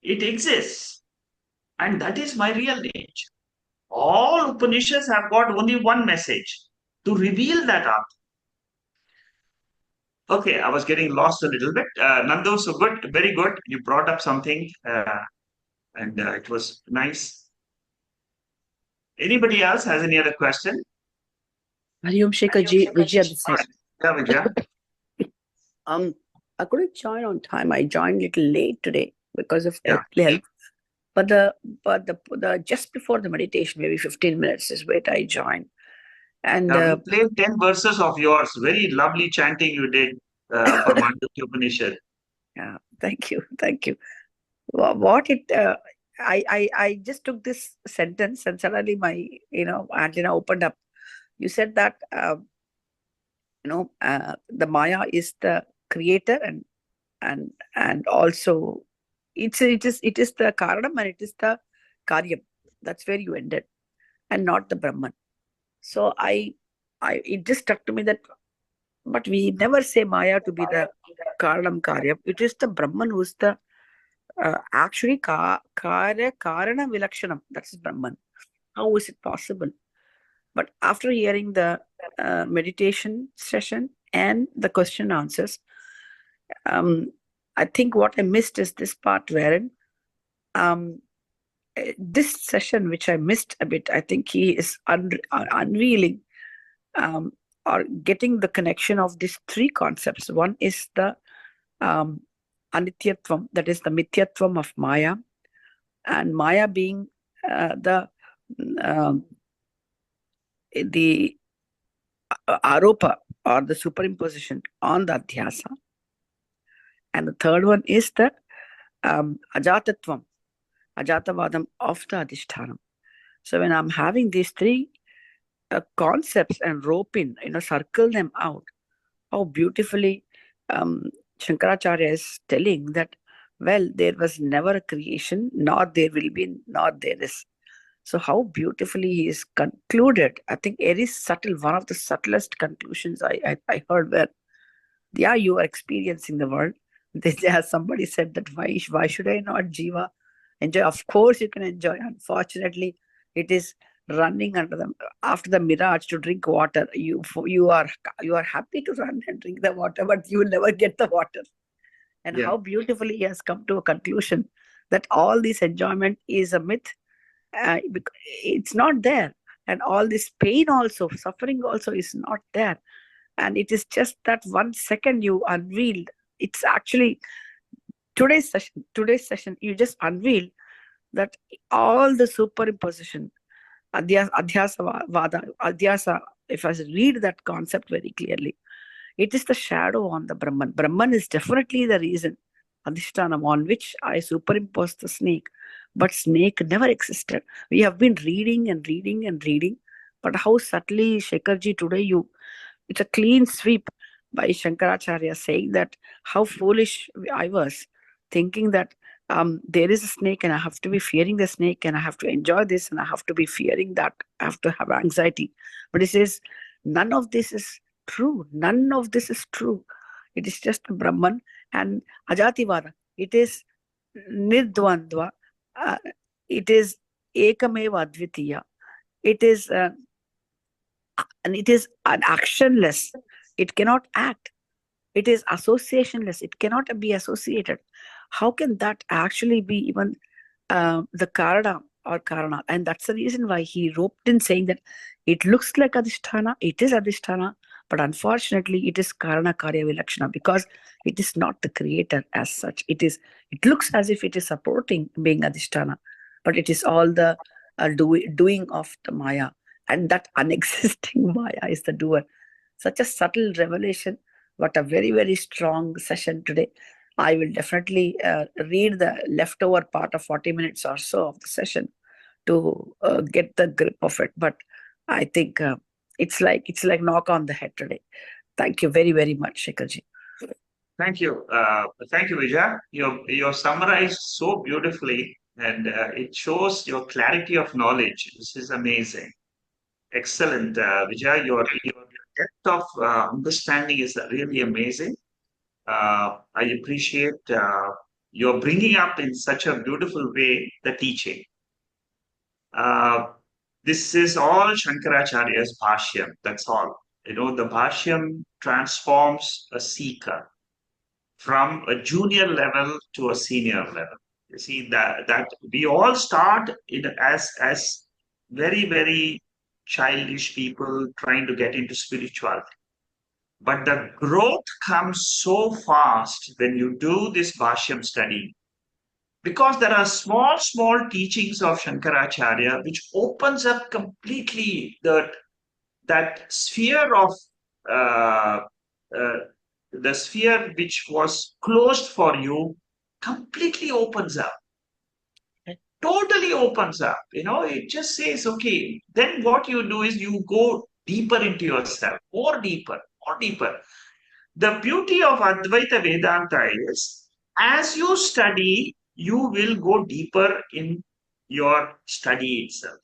It exists. And that is my real nature. All Upanishads have got only one message, to reveal that Atma. Okay, I was getting lost a little bit. Nandu, so good, very good. You brought up something and it was nice. Anybody else has any other question? Hariom Shekhar ji, Vijaya this side. Yeah, Vijaya. I couldn't join on time. I joined a little late today because of Yeah. health. But the just before the meditation, maybe 15 minutes is where I joined. And We played 10 verses of yours. Very lovely chanting you did for Mandukya Upanishad. yeah, thank you, thank you. What it I just took this sentence and suddenly my antenna opened up. You said that the Maya is the creator, and also it is the Karanam and it is the Karyam. That's where you ended, and not the Brahman. So it just struck to me that, but we never say Maya to be the Karanam Karyam. It is the Brahman who's the actually Karana Vilakshanam. That's Brahman. How is it possible? But after hearing the meditation session and the question answers, I think what I missed is this part wherein this session, which I missed a bit, I think he is unveiling or getting the connection of these three concepts. One is the anityatvam, that is the mithyatvam of Maya, and Maya being the aropa or the superimposition on the adhyasa. And the third one is the ajatatvam, ajatavadam of the adhishthanam. So when I'm having these three concepts and rope in, circle them out, how beautifully Shankaracharya is telling that, well, there was never a creation, nor there will be, nor there is. So how beautifully he is concluded. I think very subtle, one of the subtlest conclusions I heard where, yeah, you are experiencing the world. Somebody said that why should I not Jiva enjoy? Of course you can enjoy. Unfortunately, it is running after the mirage to drink water. You are happy to run and drink the water, but you will never get the water. And how beautifully he has come to a conclusion that all this enjoyment is a myth. It's not there, and all this pain also, suffering also is not there, and it is just that 1 second you unveiled. It's actually today's session you just unveiled that all the superimposition, adhyasa, if I read that concept very clearly, it is the shadow on the Brahman. Brahman is definitely the reason, adhishtanam, on which I superimpose the snake. But snake never existed. We have been reading and reading and reading, but how subtly, Shekharji, today it's a clean sweep by Shankaracharya saying that how foolish I was, thinking that there is a snake and I have to be fearing the snake and I have to enjoy this and I have to be fearing that, I have to have anxiety. But he says, none of this is true. None of this is true. It is just Brahman and Ajativada. It is Nirdvandva. It is Ekameva Advitiya. It is and it is an actionless. It cannot act. It is associationless. It cannot be associated. How can that actually be even the Karana or Karana? And that's the reason why he roped in saying that it looks like Adhisthana, it is Adhisthana, but unfortunately it is Karana Karya Vilakshana, because it is not the creator as such. It looks as if it is supporting being Adhisthana, but it is all the doing of the Maya, and that unexisting Maya is the doer. Such a subtle revelation, but a very, very strong session today. I will definitely read the leftover part of 40 minutes or so of the session to get the grip of it. But I think it's like knock on the head today. Thank you very, very much, Shekharji. Thank you. Thank you, Vijay. You summarized so beautifully, and it shows your clarity of knowledge. This is amazing. Excellent, Vijay. Your depth of understanding is really amazing. I appreciate your bringing up in such a beautiful way the teaching. This is all Shankaracharya's Bhashyam. That's all. The Bhashyam transforms a seeker from a junior level to a senior level. You see that we all start as very, very childish people trying to get into spirituality. But the growth comes so fast when you do this Bhashyam study, because there are small teachings of Shankaracharya which opens up completely the that sphere of uh, uh, the sphere which was closed for you completely opens up. Totally opens up. It just says, okay, then what you do is you go deeper into yourself, more deeper, more deeper. The beauty of Advaita Vedanta is, as you study, you will go deeper in your study itself.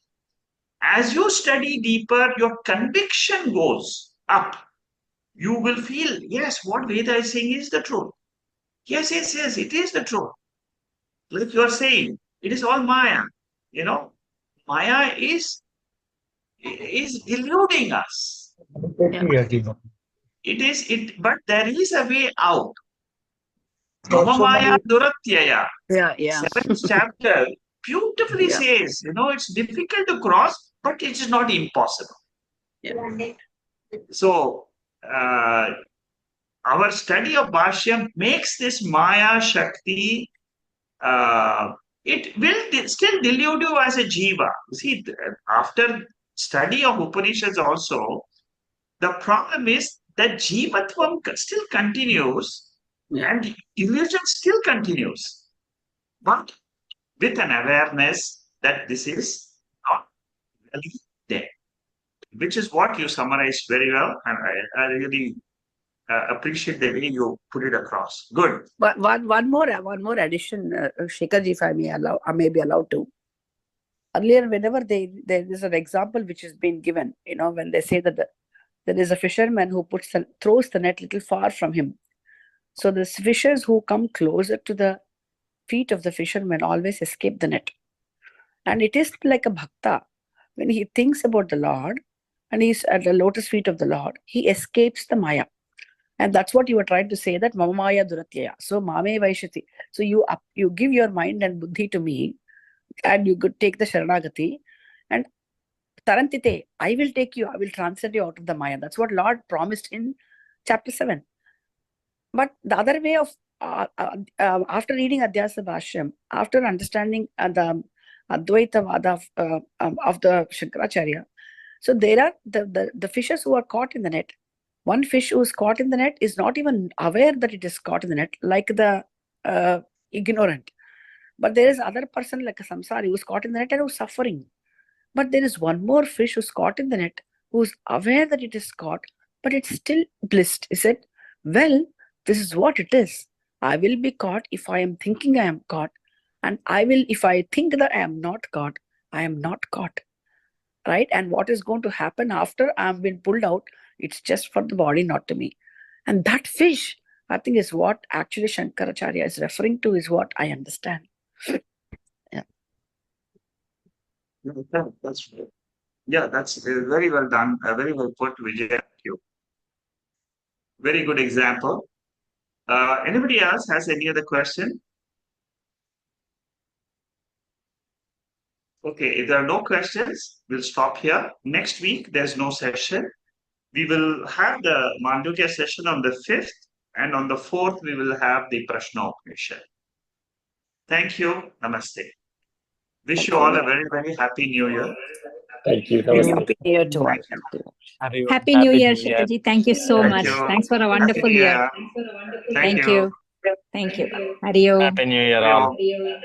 As you study deeper, your conviction goes up. You will feel, yes, what Veda is saying is the truth. Yes, it is the truth. Like you are saying, it is all Maya. Maya is deluding us. But there is a way out. Mama Maya Duratyaya. Yeah. Seventh chapter beautifully says, it's difficult to cross, but it is not impossible. Yeah. So, our study of Bhashyam makes this Maya Shakti, it will still delude you as a jiva. See, after study of Upanishads also, the problem is that jivatvam still continues and illusion still continues. But with an awareness that this is not really there, which is what you summarized very well, and I really appreciate the way you put it across. Good. But one more addition, Shekharji, if I may be allowed to. Earlier, whenever there is an example which has been given, when they say that there is a fisherman who throws the net little far from him. So the fishers who come closer to the feet of the fisherman always escape the net. And it is like a bhakta. When he thinks about the Lord and he's at the lotus feet of the Lord, he escapes the Maya. And that's what you were trying to say, that Mama Maya Duratyaya. So Mame Vaishati. So you give your mind and buddhi to me, and you could take the Sharanagati, and Tarantite, I will take you, I will transcend you out of the Maya. That's what Lord promised in chapter 7. But the other way of, after reading Adhyasa Bhashyam, after understanding the Advaita Vada of the Shankaracharya, so there are the fishes who are caught in the net. One fish who is caught in the net is not even aware that it is caught in the net, like the ignorant. But there is other person like a samsari who is caught in the net and who is suffering. But there is one more fish who is caught in the net, who is aware that it is caught, but it's still blissed. He said, well, this is what it is. I will be caught if I am thinking I am caught. And if I think that I am not caught, I am not caught. Right? And what is going to happen after I am been pulled out, it's just for the body, not to me. And that fish, I think, is what actually Shankaracharya is referring to, is what I understand. Yeah, that's right. Yeah, that's very well done. Very well put, Vijay. Thank you. Very good example. Anybody else has any other question? Okay, if there are no questions, we'll stop here. Next week, there's no session. We will have the Mandukya session on the 5th, and on the 4th, we will have the Prashna Upanishad. Thank you. Namaste. Wish you all a very, very happy New Year. Thank you. Happy New Year to all. Thank you. Happy New Year, Shekharji. Thank you so Thank much. you. Thanks for a Happy wonderful New year. Year. Thank you. Thank you. Hari Om. Happy New Year all. Hari Om.